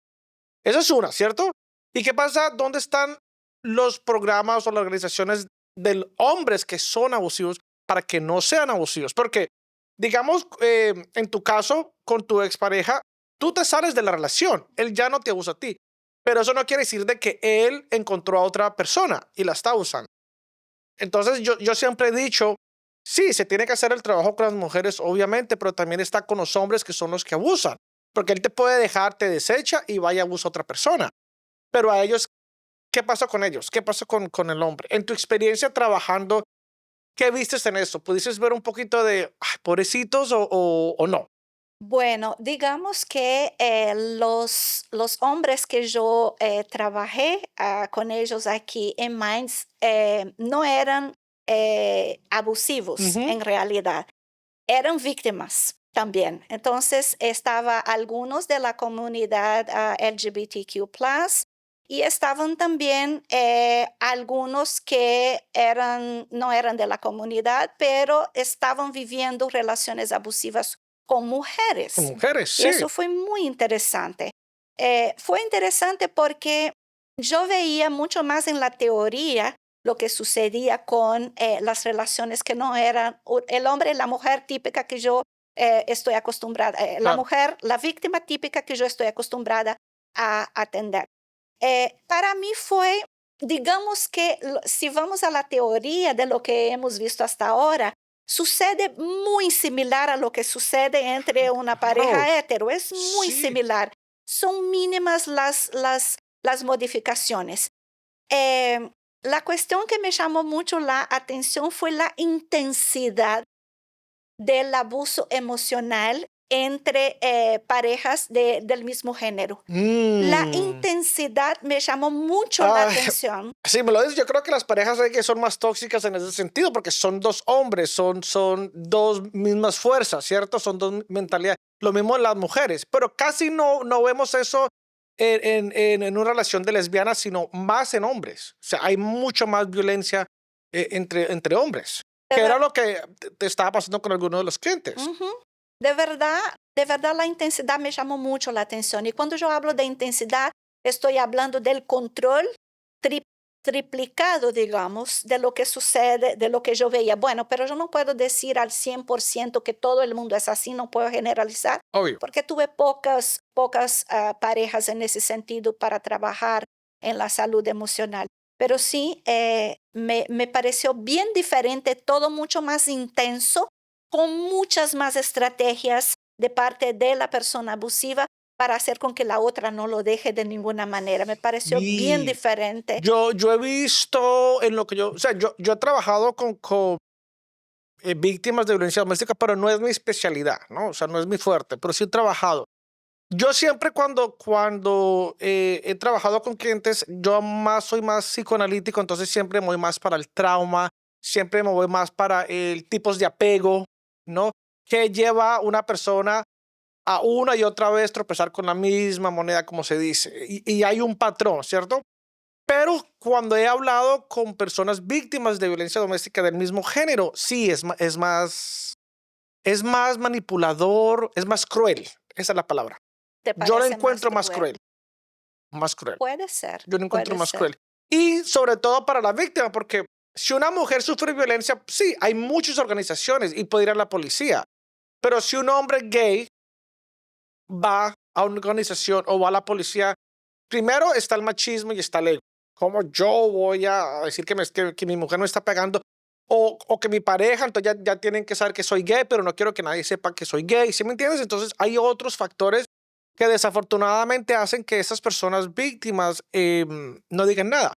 Esa es una, ¿cierto? ¿Y qué pasa? ¿Dónde están los programas o las organizaciones de hombres que son abusivos para que no sean abusivos? Porque, digamos, en tu caso, con tu expareja, tú te sales de la relación, él ya no te abusa a ti, pero eso no quiere decir de que él encontró a otra persona y la está usando. Entonces, yo siempre he dicho, sí, se tiene que hacer el trabajo con las mujeres, obviamente, pero también está con los hombres que son los que abusan, porque él te puede dejar, te desecha y vaya a abusar a otra persona. Pero a ellos, ¿qué pasa con ellos? ¿Qué pasa con el hombre? En tu experiencia trabajando, ¿qué vistes en eso? ¿Pudiste ver un poquito de "Ay, pobrecitos o no? Bueno, digamos que los hombres que yo trabajé con ellos aquí en Mainz no eran abusivos Ujú. en realidad, eran víctimas también. Entonces, estaba algunos de la comunidad LGBTQ+, y estaban también algunos que no eran de la comunidad, pero estaban viviendo relaciones abusivas con Con mujeres. mujeres, Y sí. eso fue muy interesante. Fue interesante porque yo veía mucho más en la teoría lo que sucedía con las relaciones que no eran el hombre y la mujer típica que yo estoy acostumbrada, la Claro. mujer, la víctima típica que yo estoy acostumbrada a atender. Para mí fue, digamos que si vamos a la teoría de lo que hemos visto hasta ahora, sucede muy similar a lo que sucede entre una Claro, pareja hetero, es muy sí. similar. Son mínimas las modificaciones. Eh, la cuestión que me llamó mucho la atención fue la intensidad del abuso emocional entre parejas del mismo género. La Mm. intensidad me llamó mucho la Ay, atención. sí, me lo dices. Yo creo que las parejas hay que son más tóxicas en ese sentido, porque son dos hombres, son dos mismas fuerzas, ¿cierto? Son dos mentalidades. Lo mismo en las mujeres, pero casi no vemos eso en una relación de lesbianas, sino más en hombres. O sea, hay mucho más violencia entre hombres, De que era ver- lo que te estaba pasando con algunos de los clientes. Ujú. De verdad la intensidad me llamó mucho la atención. Y cuando yo hablo de intensidad, estoy hablando del control tri- triplicado, digamos, de lo que sucede, de lo que yo veía. Bueno, pero yo no puedo decir al 100% que todo el mundo es así, no puedo generalizar, Obvio. porque tuve pocas parejas en ese sentido para trabajar en la salud emocional. Pero sí, me pareció bien diferente, todo mucho más intenso, con muchas más estrategias de parte de la persona abusiva para hacer con que la otra no lo deje de ninguna manera. Me pareció bien Y diferente. yo he visto en lo que o sea, yo he trabajado con víctimas de violencia doméstica, pero no es mi especialidad, ¿no? O sea, no es mi fuerte, pero sí he trabajado. Yo siempre cuando he trabajado con clientes, soy más psicoanalítico, entonces siempre me voy más para el trauma, siempre me voy más para el tipos de apego, ¿no? Que lleva a una persona a una y otra vez tropezar con la misma moneda, como se dice. Y hay un patrón, ¿cierto? Pero cuando he hablado con personas víctimas de violencia doméstica del mismo género, sí, es más manipulador, es más cruel. Esa es la palabra. ¿Te Yo lo parece más encuentro más cruel? cruel, más cruel. Puede ser, Yo lo encuentro puede más ser. cruel. Y sobre todo para la víctima, porque si una mujer sufre violencia, sí, hay muchas organizaciones y puede ir a la policía. Pero si un hombre gay va a una organización o va a la policía, primero está el machismo y está el ego. ¿Cómo yo voy a decir que mi mujer no está pegando? O que mi pareja, entonces ya tienen que saber que soy gay, pero no quiero que nadie sepa que soy gay, ¿sí me entiendes? Entonces hay otros factores que desafortunadamente hacen que esas personas víctimas no digan nada.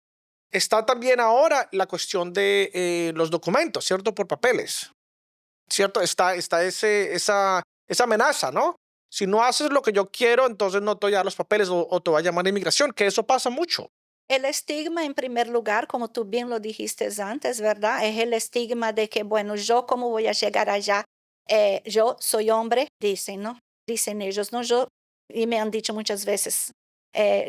Está también ahora la cuestión de los documentos, ¿cierto? Por papeles, ¿cierto? Está esa amenaza, ¿no? Si no haces lo que yo quiero, entonces no te voy a dar los papeles o te voy a llamar a inmigración, que eso pasa mucho. El estigma, en primer lugar, como tú bien lo dijiste antes, ¿verdad? Es el estigma de que, bueno, yo cómo voy a llegar allá. Yo soy hombre, dicen, ¿no? Dicen ellos, ¿no? Yo, y me han dicho muchas veces,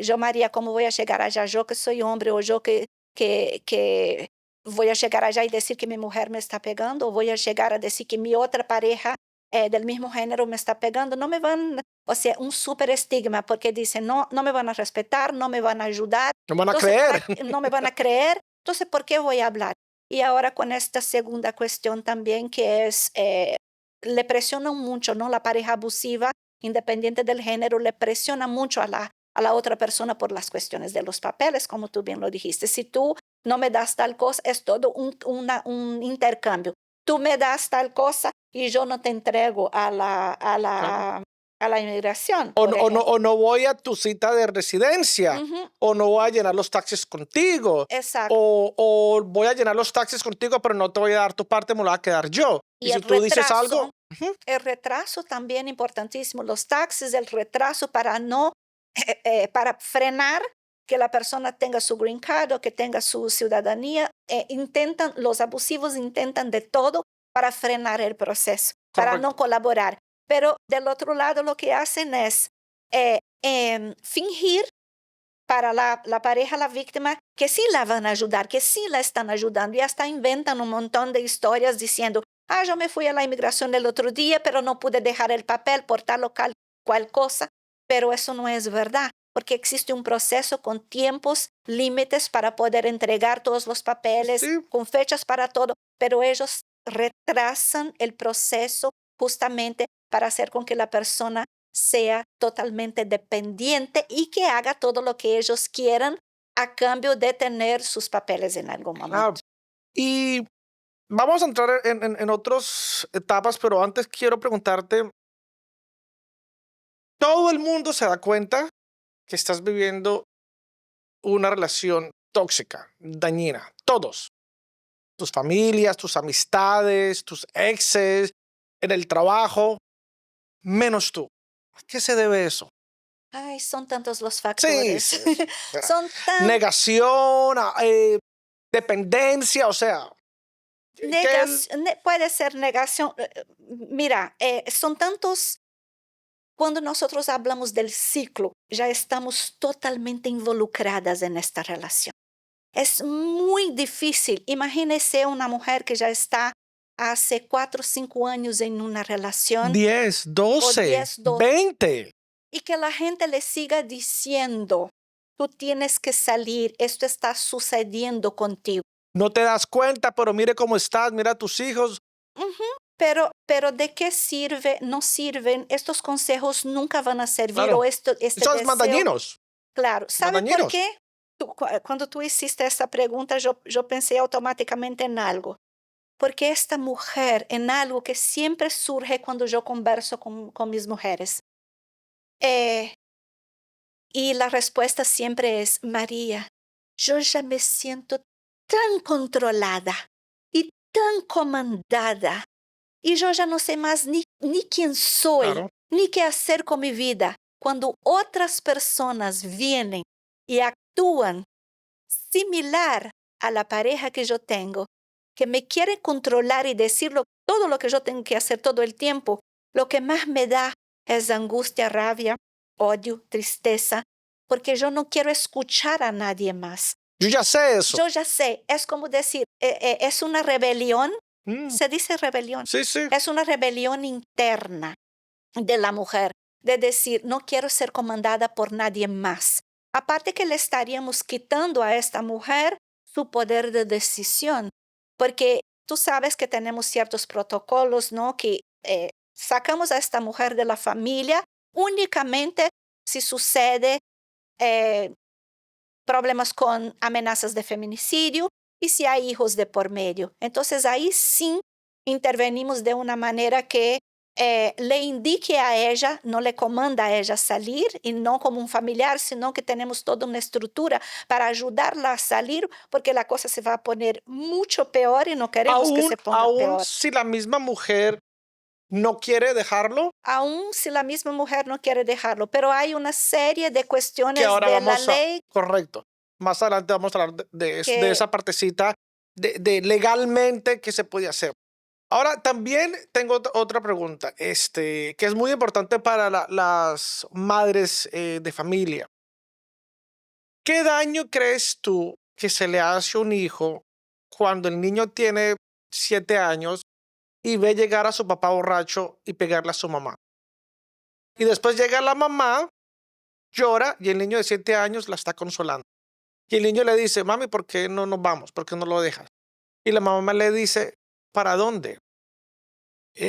yo, María, ¿cómo voy a llegar allá? Yo que soy hombre, o yo que voy a llegar allá y decir que mi mujer me está pegando, o voy a llegar a decir que mi otra pareja del mismo género me está pegando. No me van, o sea, un súper estigma, porque dicen, no, no me van a respetar, no me van a ayudar. No van a Entonces, creer. no me van a creer, entonces, ¿por qué voy a hablar? Y ahora con esta segunda cuestión también que es, le presionan mucho, ¿no? La pareja abusiva, independiente del género, le presiona mucho a la otra persona por las cuestiones de los papeles, como tú bien lo dijiste. Si tú no me das tal cosa, es todo un intercambio. Tú me das tal cosa y yo no te entrego Claro. a la inmigración, por ejemplo. O no voy a tu cita de residencia, Ujú, o no voy a llenar los taxes contigo, exacto. o voy a llenar los taxes contigo, pero no te voy a dar tu parte, me lo voy a quedar yo. Y Y si tú dices algo, ujú, el retraso también importantísimo, los taxes, el retraso para no, para frenar que la persona tenga su green card o que tenga su ciudadanía, los abusivos intentan de todo para frenar el proceso, para no correcto. colaborar. Pero del otro lado lo que hacen es fingir para la pareja, la víctima, que sí la van a ayudar, que sí la están ayudando y hasta inventan un montón de historias diciendo, yo me fui a la inmigración el otro día, pero no pude dejar el papel por tal o cual cosa, pero eso no es verdad. porque existe un proceso con tiempos límites para poder entregar todos los papeles, Sí. con fechas para todo, pero ellos retrasan el proceso justamente para hacer con que la persona sea totalmente dependiente y que haga todo lo que ellos quieran a cambio de tener sus papeles en algún Ah, momento. y vamos a entrar en otras etapas, pero antes quiero preguntarte, ¿todo el mundo se da cuenta que estás viviendo una relación tóxica, dañina? Todos. Tus familias, tus amistades, tus exes, en el trabajo, menos tú. ¿A qué se debe eso? Ay, son tantos los Sí, factores. sí, sí. Son tan Negación, dependencia, o sea, que él, puede ser negación. Mira, son tantos, cuando nosotros hablamos del ciclo, ya estamos totalmente involucradas en esta relación. Es muy difícil. Imagínese una mujer que ya está hace 4 o 5 años en una relación 10, o 12, 10, 12 20. y que la gente le siga diciendo, tú tienes que salir, esto está sucediendo contigo. No te das cuenta, pero mire cómo estás, mira a tus hijos. Ujú. Pero ¿de qué sirve? No sirven, estos consejos nunca van a servir Claro, o este son más deseo. dañinos, Claro, más ¿sabe por dañinos. qué? Cuando tú hiciste esta pregunta, yo pensé automáticamente en algo. Porque esta mujer, en algo que siempre surge cuando yo converso con mis mujeres, eh, y la respuesta siempre es, María, yo ya me siento tan controlada y tan comandada, y yo ya no sé más ni quién soy, Claro. ni qué hacer con mi vida. Cuando otras personas vienen y actúan similar a la pareja que yo tengo, que me quiere controlar y decir todo lo que yo tengo que hacer todo el tiempo, lo que más me da es angustia, rabia, odio, tristeza, porque yo no quiero escuchar a nadie más. Yo ya sé eso. Yo ya sé, es como decir, es una rebelión, Mm, se dice rebelión, sí, sí. es una rebelión interna de la mujer, de decir, no quiero ser comandada por nadie más. Aparte que le estaríamos quitando a esta mujer su poder de decisión, porque tú sabes que tenemos ciertos protocolos, ¿no? Que sacamos a esta mujer de la familia únicamente si sucede eh, problemas con amenazas de feminicidio y si hay hijos de por medio. Entonces ahí sí intervenimos de una manera que le indique a ella, no le comanda a ella salir y no como un familiar, sino que tenemos toda una estructura para ayudarla a salir porque la cosa se va a poner mucho peor y no queremos que Aún, se ponga aún peor. si la misma mujer no quiere dejarlo, Aún si la misma mujer no quiere dejarlo, pero hay una serie de que cuestiones ahora de la vamos a, ley correcto, más adelante vamos a hablar de que esa partecita de legalmente qué se puede hacer. Ahora, también tengo otra pregunta, que es muy importante para las madres de familia. ¿Qué daño crees tú que se le hace a un hijo cuando el niño tiene 7 años y ve llegar a su papá borracho y pegarle a su mamá? Y después llega la mamá, llora y el niño de 7 años la está consolando. Y el niño le dice, mami, ¿por qué no nos vamos? ¿Por qué no lo dejas? Y la mamá le dice, ¿para dónde?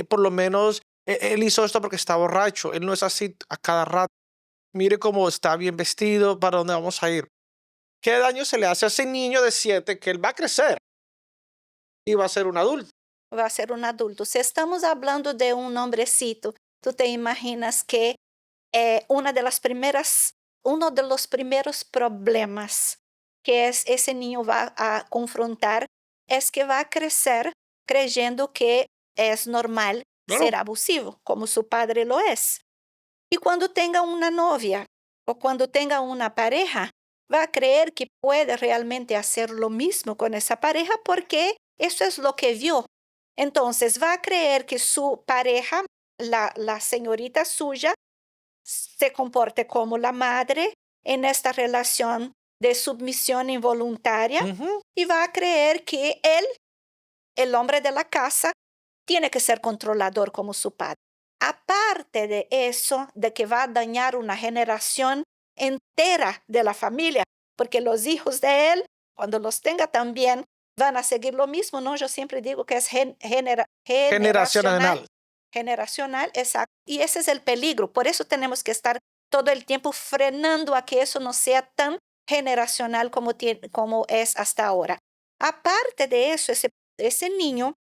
Por lo menos él hizo esto porque está borracho. Él no es así a cada rato. Mire cómo está bien vestido, ¿para dónde vamos a ir? ¿Qué daño se le hace a ese niño de 7 que él va a crecer y va a ser un adulto? va a ser un adulto. Si estamos hablando de un hombrecito, tú te imaginas que uno de los primeros problemas que ese niño va a confrontar es que va a crecer creyendo que es normal Claro, ser abusivo, como su padre lo es. Y cuando tenga una novia o cuando tenga una pareja, va a creer que puede realmente hacer lo mismo con esa pareja porque eso es lo que vio. Entonces va a creer que su pareja, la señorita suya, se comporte como la madre en esta relación de submisión involuntaria ujú, y va a creer que él, el hombre de la casa, tiene que ser controlador como su padre. Aparte de eso, de que va a dañar una generación entera de la familia, porque los hijos de él, cuando los tenga también, van a seguir lo mismo, ¿no? Yo siempre digo que es generacional. Generacional. Generacional, exacto. Y ese es el peligro. Por eso tenemos que estar todo el tiempo frenando a que eso no sea tan generacional como es hasta ahora. Aparte de eso, ese niño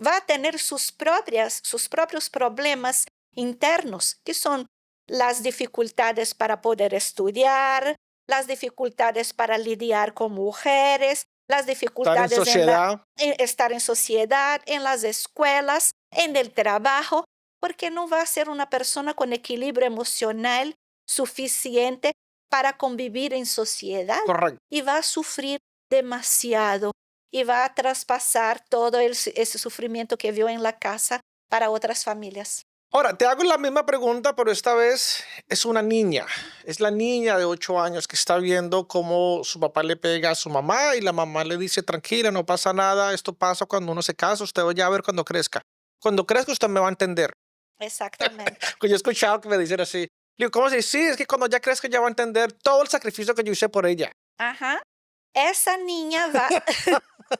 va a tener sus propios problemas internos, que son las dificultades para poder estudiar, las dificultades para lidiar con mujeres, las Estar en dificultades sociedad. en estar en sociedad, en las escuelas, en el trabajo, porque no va a ser una persona con equilibrio emocional suficiente para convivir en sociedad Correcto. y va a sufrir demasiado y va a traspasar todo ese sufrimiento que vio en la casa para otras familias. Ahora, te hago la misma pregunta, pero esta vez es una niña. Es la niña de 8 años que está viendo cómo su papá le pega a su mamá y la mamá le dice, tranquila, no pasa nada, esto pasa cuando uno se casa, usted va ya a ver cuando crezca. Cuando crezca usted me va a entender. Exactamente. Que yo he escuchado que me dicen así. Digo, ¿cómo así? Sí, es que cuando ya crezca ya va a entender todo el sacrificio que yo hice por ella. Ajá. Esa niña va,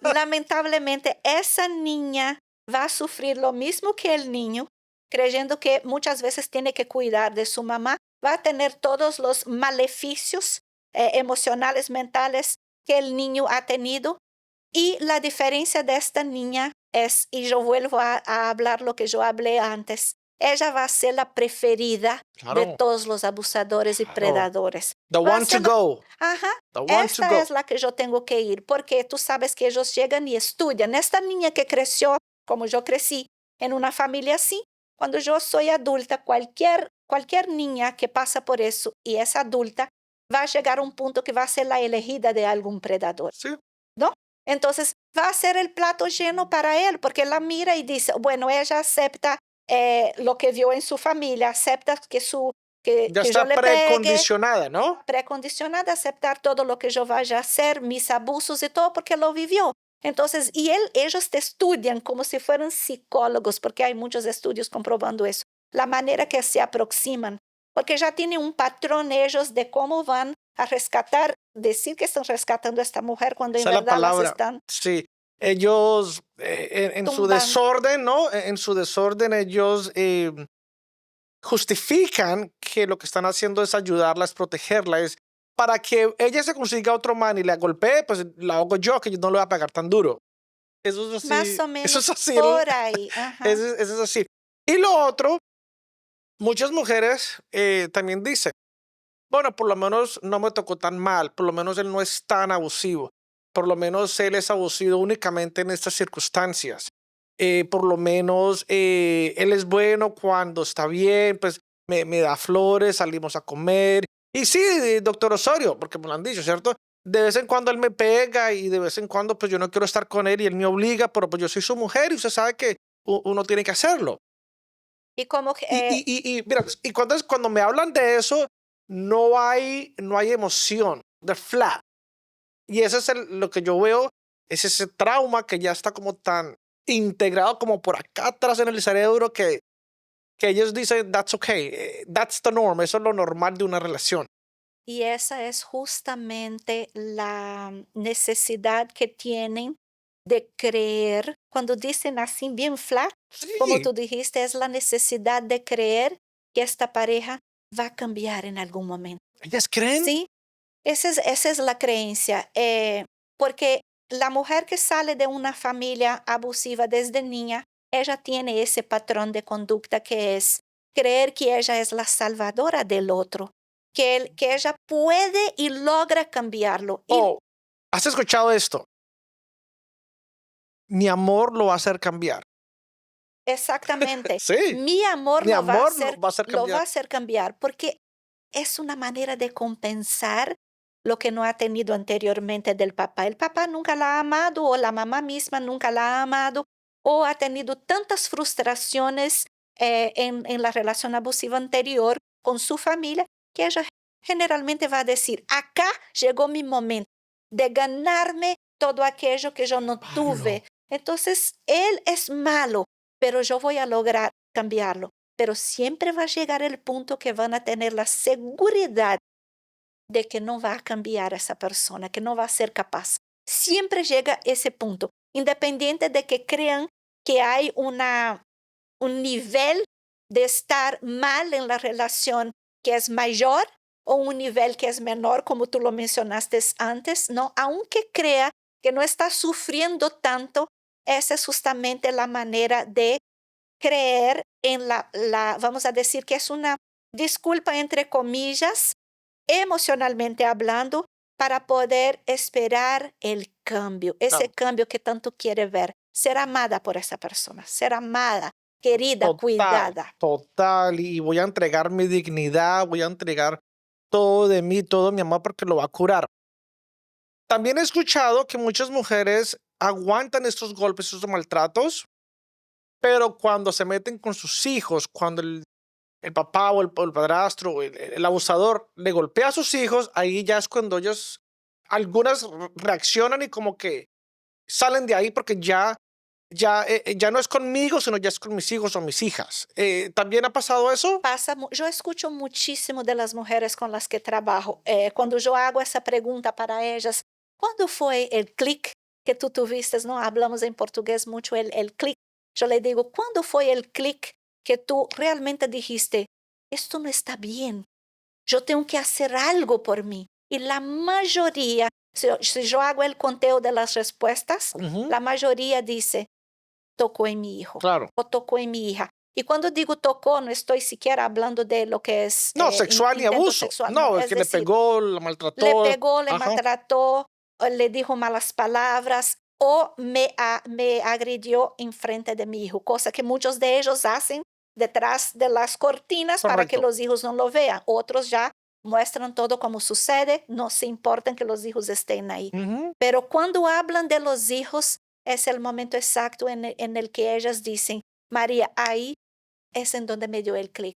lamentablemente, esa niña va a sufrir lo mismo que el niño, creyendo que muchas veces tiene que cuidar de su mamá, va a tener todos los maleficios emocionales, mentales que el niño ha tenido. Y la diferencia de esta niña es, y yo vuelvo a hablar lo que yo hablé antes, ella va a ser la preferida de Claro, todos los abusadores y claro. predadores. The Va a one to ser la- go. Ajá, The one to esta go. es la que yo tengo que ir, porque tú sabes que ellos llegan y estudian. Esta niña que creció, como yo crecí, en una familia así, cuando yo soy adulta, cualquier niña que pasa por eso y es adulta, va a llegar a un punto que va a ser la elegida de algún predador, Sí. ¿no? Entonces va a ser el plato lleno para él, porque la mira y dice, bueno, ella acepta lo que vio en su familia, acepta Ya que yo está le pegue, precondicionada, ¿no? precondicionada a aceptar todo lo que yo vaya a hacer, mis abusos y todo, porque lo vivió. Entonces, ellos te estudian como si fueran psicólogos, porque hay muchos estudios comprobando eso, la manera que se aproximan, porque ya tienen un patrón ellos de cómo van a rescatar, decir que están rescatando a esta mujer cuando en Esa es la verdad las palabra. están Sí. Ellos, en su tumbando. desorden, ¿no? En su desorden, ellos justifican que lo que están haciendo es ayudarla, es protegerla, es para que ella se consiga otro man y la golpee, pues la hago yo, que yo no le voy a pegar tan duro. Eso es Más así, o eso es menos así, por ahí. Ajá. eso es así. Y lo otro, muchas mujeres también dicen, bueno, por lo menos no me tocó tan mal, por lo menos él no es tan abusivo, por lo menos él es abusivo únicamente en estas circunstancias, por lo menos él es bueno cuando está bien, pues me da flores, salimos a comer. Y sí, doctor Osorio, porque me lo han dicho, ¿cierto? De vez en cuando él me pega y de vez en cuando pues yo no quiero estar con él y él me obliga, pero pues yo soy su mujer y usted sabe que uno tiene que hacerlo. Y como que, Y mira, pues, y cuando me hablan de eso, no hay emoción, de flat. Y eso es lo que yo veo, es ese trauma que ya está como tan integrado como por acá atrás en el cerebro que ellos dicen, that's okay, that's the norm, eso es lo normal de una relación. y esa es justamente la necesidad que tienen de creer, cuando dicen así bien flat, como Sí, tú dijiste, es la necesidad de creer que esta pareja va a cambiar en algún momento. ellas creen, ¿Sí? Esa es la creencia, porque la mujer que sale de una familia abusiva desde niña, ella tiene ese patrón de conducta que es creer que ella es la salvadora del otro, que ella puede y logra cambiarlo. Y oh, ¿has escuchado esto? Mi amor lo va a hacer cambiar. exactamente, Sí, mi amor mi amor lo va a hacer lo va a cambiar. hacer cambiar, porque es una manera de compensar lo que no ha tenido anteriormente del papá. El papá nunca la ha amado o la mamá misma nunca la ha amado o ha tenido tantas frustraciones en la relación abusiva anterior con su familia que ella generalmente va a decir, acá llegó mi momento de ganarme todo aquello que yo no Pablo. tuve. Entonces, él es malo, pero yo voy a lograr cambiarlo. Pero siempre va a llegar el punto que van a tener la seguridad de que no va a cambiar esa persona, que no va a ser capaz. Siempre llega ese punto, independiente de que crean que hay un nivel de estar mal en la relación que es mayor o un nivel que es menor, como tú lo mencionaste antes, ¿no? Aunque crea que no está sufriendo tanto, esa es justamente la manera de creer en vamos a decir que es una disculpa entre comillas, emocionalmente hablando, para poder esperar el cambio, ese Claro. cambio que tanto quiere ver, ser amada por esa persona, ser amada, querida, Total, cuidada. total. Y voy a entregar mi dignidad, voy a entregar todo de mí, todo mi amor, porque lo va a curar. También he escuchado que muchas mujeres aguantan estos golpes, estos maltratos, pero cuando se meten con sus hijos, cuando el papá o el padrastro o el abusador le golpea a sus hijos, ahí ya es cuando ellos, algunas reaccionan y como que salen de ahí porque ya no es conmigo, sino ya es con mis hijos o mis hijas. ¿También ha pasado eso? Yo escucho muchísimo de las mujeres con las que trabajo. Cuando yo hago esa pregunta para ellas, ¿cuándo fue el clic que tú tuviste? No hablamos en portugués mucho el clic. Yo le digo, ¿cuándo fue el clic que tú realmente dijiste, esto no está bien? Yo tengo que hacer algo por mí. Y la mayoría, si yo hago el conteo de las respuestas, Ujú, la mayoría dice, tocó en mi hijo claro. o tocó en mi hija. Y cuando digo tocó, no estoy siquiera hablando de lo que es No, sexual ni intento abuso. sexual, no, No, el es que le decir, pegó, la le maltrató. pegó, le Ajá. maltrató, o le dijo malas palabras o me agredió en frente de mi hijo, cosa que muchos de ellos hacen detrás de las cortinas para que Correcto. los hijos no lo vean. Otros ya muestran todo como sucede, no se importan que los hijos estén ahí. Ujú, Pero cuando hablan de los hijos, es el momento exacto en el que ellas dicen, María, ahí es en donde me dio el clic.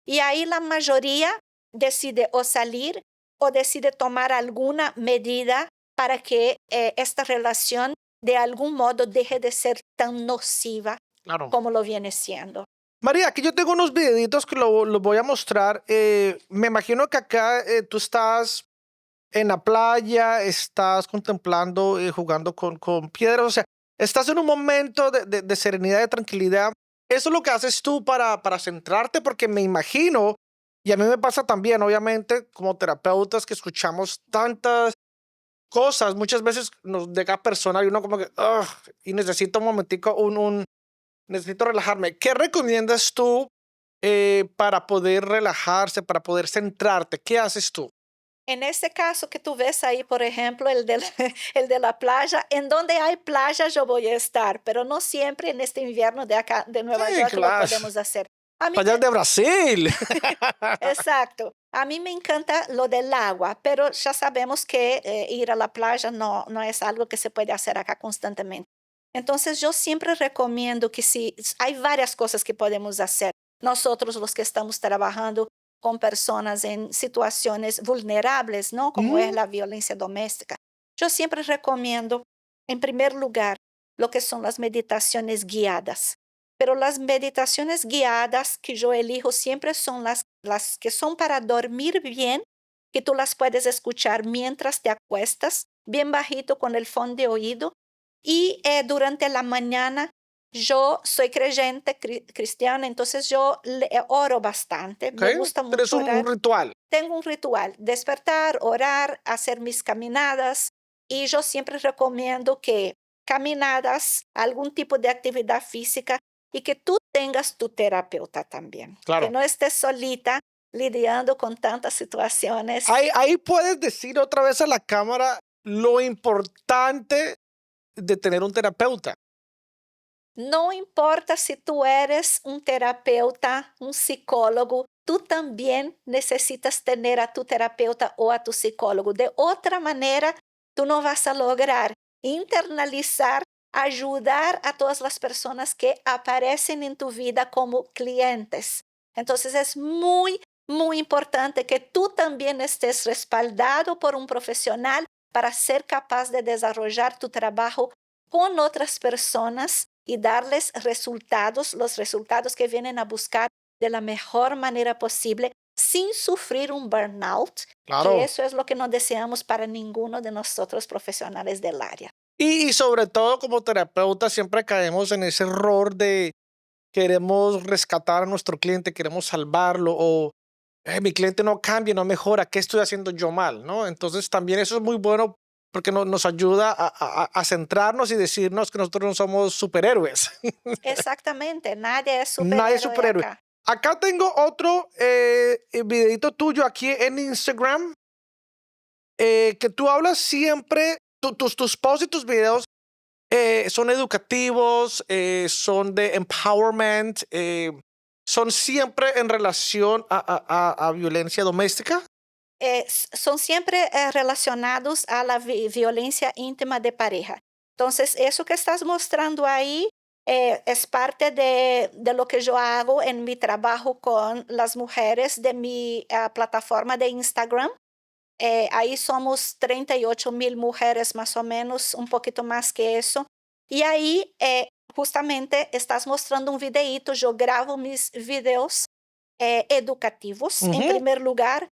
Y ahí la mayoría decide o salir o decide tomar alguna medida para que esta relación de algún modo deje de ser tan nociva claro. como lo viene siendo. María, aquí yo tengo unos videitos que lo voy a mostrar. Me imagino que acá tú estás en la playa, estás contemplando, jugando con piedras, o sea, estás en un momento de serenidad, de tranquilidad. Eso es lo que haces tú para centrarte, porque me imagino, y a mí me pasa también, obviamente, como terapeutas que escuchamos tantas cosas, muchas veces nos llega personal y uno como que, "Ugh", y necesito un momentico, necesito relajarme. ¿Qué recomiendas tú para poder relajarse, para poder centrarte? ¿Qué haces tú? En este caso que tú ves ahí, por ejemplo, el de la playa, en donde hay playa yo voy a estar, pero no siempre en este invierno de acá, de Nueva Sí, York, lo claro. podemos hacer. A mí Playas de Brasil. Exacto. A mí me encanta lo del agua, pero ya sabemos que ir a la playa no es algo que se puede hacer acá constantemente. Entonces, yo siempre recomiendo que si hay varias cosas que podemos hacer, nosotros los que estamos trabajando con personas en situaciones vulnerables, ¿no? Como es Ujú, la violencia doméstica. Yo siempre recomiendo, en primer lugar, lo que son las meditaciones guiadas. Pero las meditaciones guiadas que yo elijo siempre son las que son para dormir bien, que tú las puedes escuchar mientras te acuestas, bien bajito con el fondo de oído. Y durante la mañana yo soy creyente cristiana, entonces yo oro bastante, ok. me gusta Tienes mucho un orar. ritual. Tengo un ritual, despertar, orar, hacer mis caminadas y yo siempre recomiendo que caminadas, algún tipo de actividad física y que tú tengas tu terapeuta también, que Claro. no estés solita lidiando con tantas situaciones. Ahí puedes decir otra vez a la cámara lo importante de tener un terapeuta. No importa si tú eres un terapeuta, un psicólogo, tú también necesitas tener a tu terapeuta o a tu psicólogo. De otra manera, tú no vas a lograr internalizar, ayudar a todas las personas que aparecen en tu vida como clientes. Entonces es muy importante que tú también estés respaldado por un profesional para ser capaz de desarrollar tu trabajo con otras personas y darles resultados, los resultados que vienen a buscar de la mejor manera posible, sin sufrir un burnout, que Claro. eso es lo que no deseamos para ninguno de nosotros profesionales del área. Y sobre todo como terapeuta siempre caemos en ese error de queremos rescatar a nuestro cliente, queremos salvarlo o mi cliente no cambia, no mejora, ¿qué estoy haciendo yo mal? ¿No? Entonces también eso es muy bueno porque nos ayuda a centrarnos y decirnos que nosotros no somos superhéroes. Exactamente, nadie es Nadie es superhéroe superhéroe. acá. Acá tengo otro videito tuyo aquí en Instagram que tú hablas siempre, tus posts y tus videos son educativos, son de empowerment, son siempre en relación a violencia doméstica. Son siempre relacionados a la violencia íntima de pareja. Entonces, eso que estás mostrando ahí es parte de lo que yo hago en mi trabajo con las mujeres de mi plataforma de Instagram. Ahí somos 38,000 mujeres más o menos, un poquito más que eso. Y ahí justamente estás mostrando un videíto, yo grabo mis videos educativos, en Ujú, primer lugar.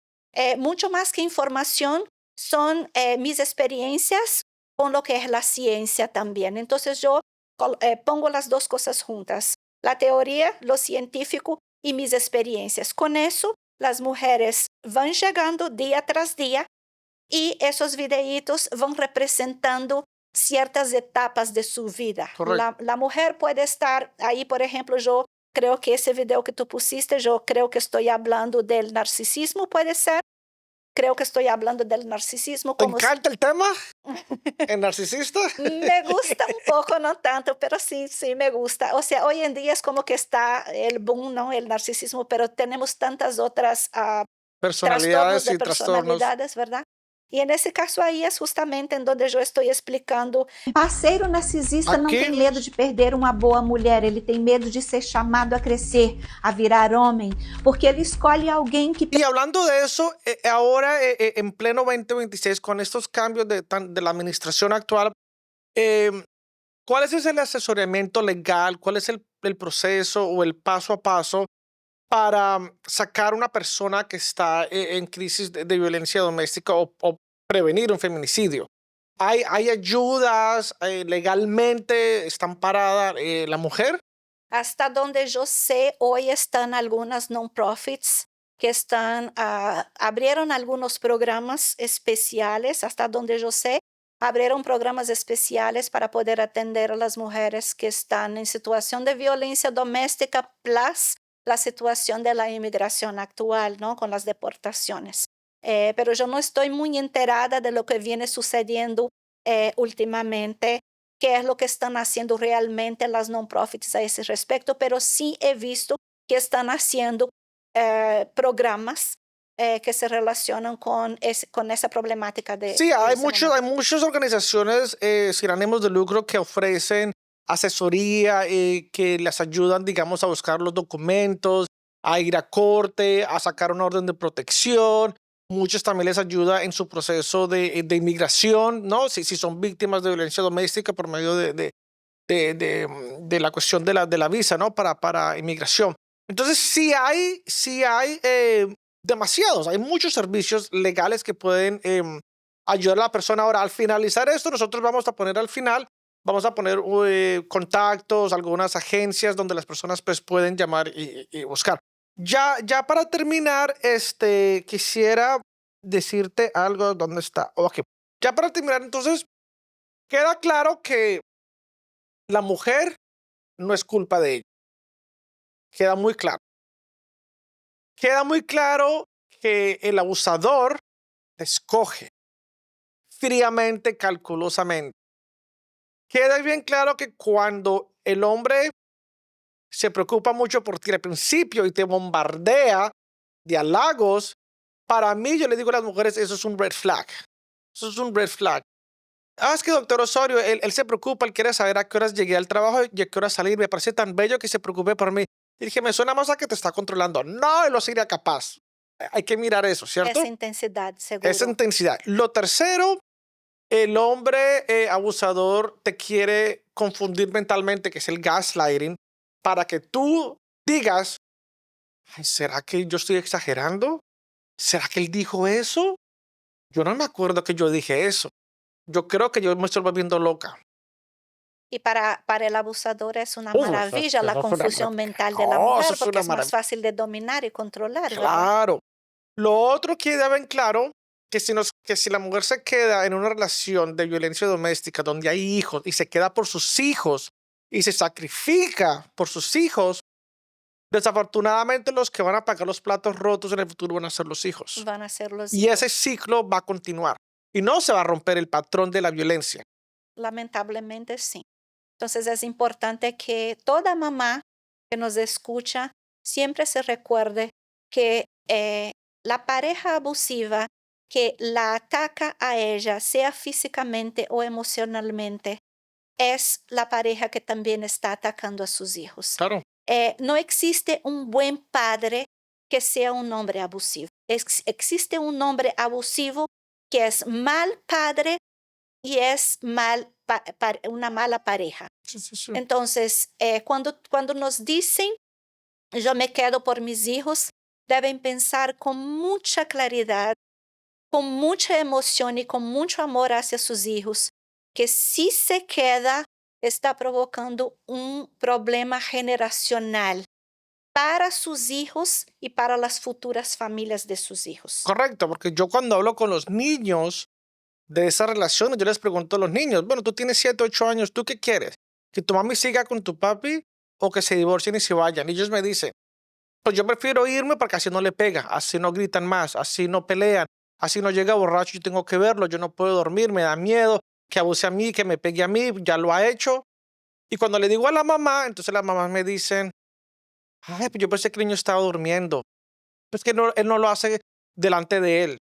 Mucho más que información, son mis experiencias con lo que es la ciencia también. Entonces yo pongo las dos cosas juntas, la teoría, lo científico y mis experiencias. Con eso, las mujeres van llegando día tras día y esos videitos van representando ciertas etapas de su vida. correcto. La mujer puede estar ahí, por ejemplo, yo creo que ese video que tú pusiste, yo creo que estoy hablando del narcisismo, puede ser. Creo que estoy hablando del narcisismo ¿Te como encanta el tema? ¿El narcisista? me gusta un poco, no tanto, pero sí, sí me gusta. O sea, hoy en día es como que está el boom, ¿no? El narcisismo, pero tenemos tantas otras trastornos Personalidades de y trastornos. personalidades, ¿verdad? Y en ese caso aí é justamente em onde eu estou explicando. Parceiro narcisista não Aquí tem medo de perder uma boa mulher, ele tem medo de ser chamado a crescer, a virar homem, porque ele escolhe alguém que Y hablando de eso, ahora en pleno 2026, con estos cambios de la administración actual, em, ¿cuál es el asesoramiento legal? ¿Cuál es el proceso o el paso a paso para sacar una persona que está en crisis de violencia doméstica o prevenir un feminicidio? ¿Hay ayudas legalmente? ¿Está amparada la mujer? Hasta donde eu sei, hoje estão algumas non-profits que estão, abrieron algunos programas especiales, hasta donde eu sei, abrieron programas especiales para poder atender a las mujeres que están en situación de violencia doméstica, plus la situación de la inmigración actual, ¿no? Con las deportaciones. Pero yo no estoy muy enterada de lo que viene sucediendo últimamente, qué es lo que están haciendo realmente las non-profits a ese respecto, pero sí he visto que están haciendo programas que se relacionan con esa problemática Sí, de ese momento. hay muchas organizaciones sin ánimos de lucro que ofrecen asesoría, que les ayudan, digamos, a buscar los documentos, a ir a corte, a sacar una orden de protección. Muchos también les ayuda en su proceso de inmigración, ¿no? Si son víctimas de violencia doméstica por medio de la cuestión de la visa, ¿no? Para inmigración. Entonces, sí hay demasiados, hay muchos servicios legales que pueden ayudar a la persona. Ahora, al finalizar esto, nosotros vamos a poner al final, vamos a poner contactos, algunas agencias donde las personas pues pueden llamar y buscar. Ya para terminar, quisiera decirte algo, ¿dónde está? Ok, ya para terminar, entonces, queda claro que la mujer no es culpa de ella. Queda muy claro. Queda muy claro que el abusador escoge fríamente, calculosamente. Queda bien claro que cuando el hombre se preocupa mucho por ti al principio y te bombardea de halagos, para mí, yo le digo a las mujeres, eso es un red flag. Eso es un red flag. Es que doctor Osorio, él se preocupa, él quiere saber a qué horas llegué al trabajo y a qué horas salir. Me parece tan bello que se preocupe por mí. Y dije, me suena más a que te está controlando. No, él lo sería capaz. Hay que mirar eso, Esa ¿cierto? intensidad, Esa seguro. intensidad. Lo tercero, el hombre abusador te quiere confundir mentalmente, que es el gaslighting, para que tú digas, Ay, ¿será que yo estoy exagerando? ¿Será que él dijo eso? Yo no me acuerdo que yo dije eso. Yo creo que yo me estoy volviendo loca. Y para el abusador es una Eso es, maravilla la eso es una confusión mental de la no, eso mujer es porque una es más maravilla. fácil de dominar y controlar, ¿verdad? Claro. Lo otro que deben claro que si la mujer se queda en una relación de violencia doméstica donde hay hijos y se queda por sus hijos y se sacrifica por sus hijos, desafortunadamente los que van a pagar los platos rotos en el futuro van a ser los hijos. Van a ser los Y ese hijos. ciclo va a continuar y no se va a romper el patrón de la violencia. Lamentablemente sí. Entonces es importante que toda mamá que nos escucha siempre se recuerde que la pareja abusiva que la ataca a ella, sea físicamente o emocionalmente, es la pareja que también está atacando a sus hijos. Claro. No existe un buen padre que sea un hombre abusivo. Existe un hombre abusivo que es mal padre y es una mala pareja. Sí, sí, sí. Entonces, cuando nos dicen, yo me quedo por mis hijos, deben pensar con mucha claridad, con mucha emoción y con mucho amor hacia sus hijos, que si se queda, está provocando un problema generacional para sus hijos y para las futuras familias de sus hijos. Correcto, porque yo cuando hablo con los niños de esa relación, yo les pregunto a los niños, bueno, tú tienes 7, 8 años, ¿tú qué quieres? ¿Que tu mami siga con tu papi o que se divorcien y se vayan? Y ellos me dicen, pues yo prefiero irme porque así no le pega, así no gritan más, así no pelean, así no llega borracho, yo tengo que verlo, yo no puedo dormir, me da miedo que abuse a mí, que me pegue a mí, ya lo ha hecho. Y cuando le digo a la mamá, entonces las mamás me dicen, ay, pues yo pensé que el niño estaba durmiendo. Pues que no, él no lo hace delante de él.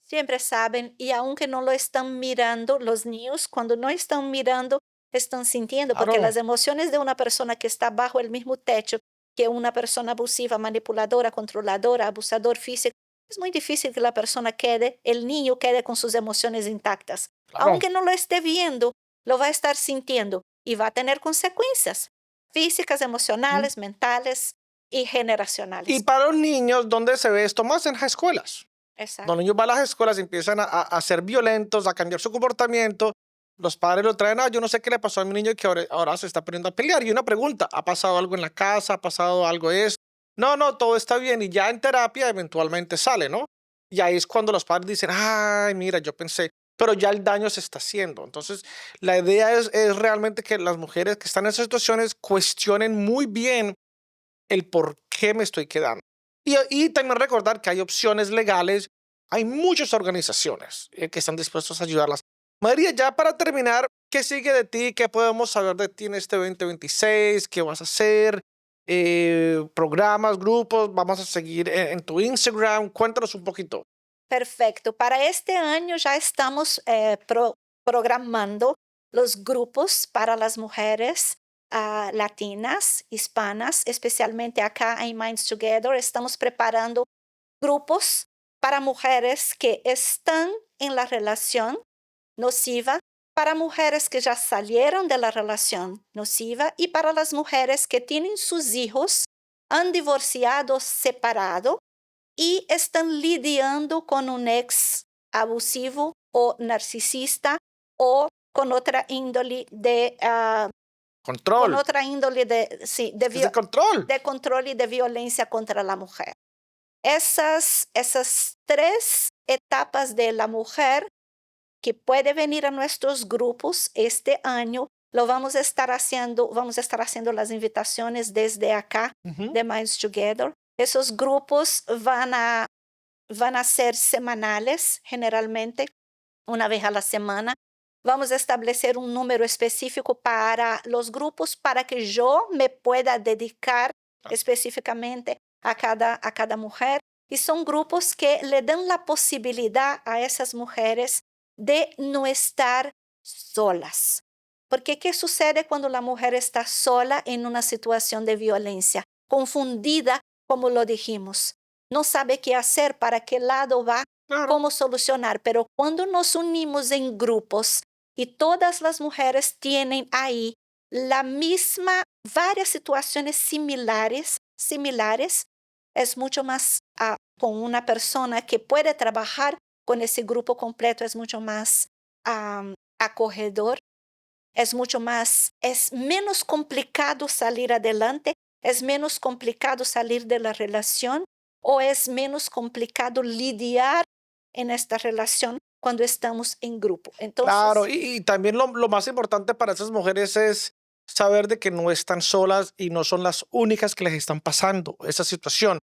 Siempre saben, y aunque no lo están mirando, los niños cuando no están mirando, están sintiendo, porque Claro, las emociones de una persona que está bajo el mismo techo que una persona abusiva, manipuladora, controladora, abusador físico, es muy difícil que la persona quede, el niño quede con sus emociones intactas. claro. Aunque no lo esté viendo, lo va a estar sintiendo y va a tener consecuencias físicas, Mm. emocionales, mentales y Y generacionales. para los niños, ¿dónde se ve esto más? En las escuelas. Los Exacto. niños van a las escuelas y empiezan a ser violentos, a cambiar su comportamiento. Los padres lo traen, yo no sé qué le pasó a mi niño que ahora se está poniendo a pelear. Y una pregunta, ¿ha pasado algo en la casa? ¿Ha pasado algo eso? No, no, todo está bien. Y ya en terapia eventualmente sale, ¿no? Y ahí es cuando los padres dicen, ay, mira, yo pensé, pero ya el daño se está haciendo. Entonces, la idea es realmente que las mujeres que están en esas situaciones cuestionen muy bien el por qué me estoy quedando. Y también recordar que hay opciones legales, hay muchas organizaciones que están dispuestas a ayudarlas. María, ya para terminar, ¿qué sigue de ti? ¿Qué podemos saber de ti en este 2026? ¿Qué vas a hacer? Programas, grupos, vamos a seguir en tu Instagram. Cuéntanos un poquito. Perfecto. Para este año ya estamos programando los grupos para las mujeres latinas, hispanas, especialmente acá en Minds Together. Estamos preparando grupos para mujeres que están en la relación nociva, para mujeres que ya salieron de la relación nociva y para las mujeres que tienen sus hijos, han divorciado, separado y están lidiando con un ex abusivo o narcisista o con otra índole con Control. otra índole sí, Es el control. de control y de violencia contra la mujer. Esas tres etapas de la mujer que puede venir a nuestros grupos este año, lo vamos a estar haciendo las invitaciones desde acá Ujú. de Minds Together. Esos grupos van a ser semanales, generalmente, una vez a la semana. Vamos a establecer un número específico para los grupos para que yo me pueda dedicar específicamente a cada mujer. Y son grupos que le dan la posibilidad a esas mujeres de no estar solas. Porque ¿qué sucede cuando la mujer está sola en una situación de violencia? Confundida, como lo dijimos. No sabe qué hacer, para qué lado va, Claro. cómo solucionar. Pero cuando nos unimos en grupos y todas las mujeres tienen ahí la misma, varias situaciones similares, similares, es mucho más con una persona que puede trabajar con ese grupo completo, es mucho más acogedor, es menos complicado salir adelante, es menos complicado salir de la relación o es menos complicado lidiar en esta relación cuando estamos en grupo. Claro, Entonces, y también lo más importante para esas mujeres es saber de que no están solas y no son las únicas que les están pasando esa situación.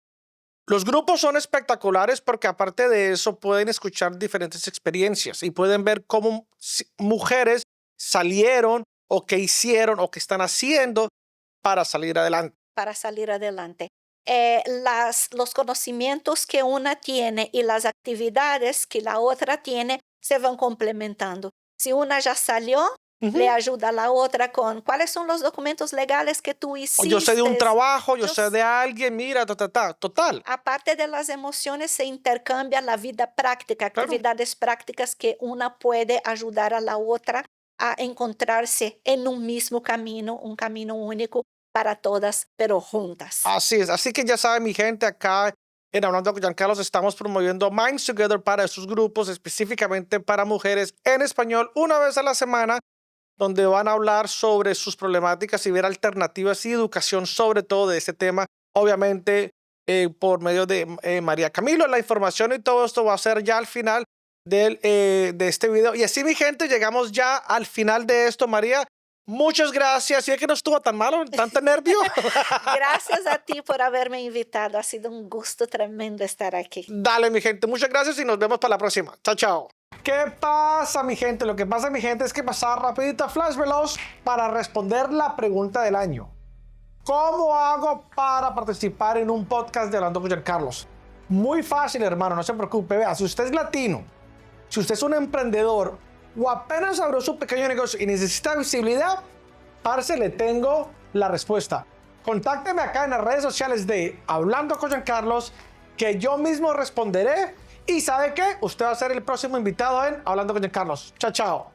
Los grupos son espectaculares porque aparte de eso pueden escuchar diferentes experiencias y pueden ver cómo mujeres salieron o qué hicieron o qué están haciendo para salir adelante. para salir adelante. Los conocimientos que una tiene y las actividades que la otra tiene se van complementando. Si una ya salió, le Ujú. ayuda a la otra con cuáles son los documentos legales que tú O yo sé de un hiciste. trabajo, yo Yo sé de alguien, mira, total. Aparte de las emociones, se intercambia la vida práctica, Claro. actividades prácticas que una puede ayudar a la otra a encontrarse en un mismo camino, un camino único para todas, pero juntas. Así es. Así que ya saben, mi gente, acá en Hablando con Giancarlos estamos promoviendo Minds Together para estos grupos, específicamente para mujeres en español, una vez a la semana, donde van a hablar sobre sus problemáticas y ver alternativas y educación sobre todo de este tema. Obviamente, por medio de María Camilo, la información y todo esto va a ser ya al final de este video. Y así, mi gente, llegamos ya al final de esto, María. Muchas gracias. Y es que no estuvo tan malo, tanta nervio. Gracias a ti por haberme invitado. Ha sido un gusto tremendo estar aquí. Dale, mi gente, muchas gracias y nos vemos para la próxima. Chao, chao. ¿Qué pasa, mi gente? Lo que pasa, mi gente, es que pasar rapidito a Flash Veloz para responder la pregunta del año. ¿Cómo hago para participar en un podcast de Hablando con Giancarlos? Muy fácil, hermano, no se preocupe. Vea, si usted es latino, si usted es un emprendedor o apenas abrió su pequeño negocio y necesita visibilidad, parce, le tengo la respuesta. Contácteme acá en las redes sociales de Hablando con Giancarlos, que yo mismo responderé. Y ¿sabe qué? Usted va a ser el próximo invitado en Hablando con Giancarlos. Chao, chao.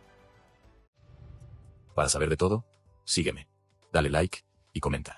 Para saber de todo, sígueme, dale like y comenta.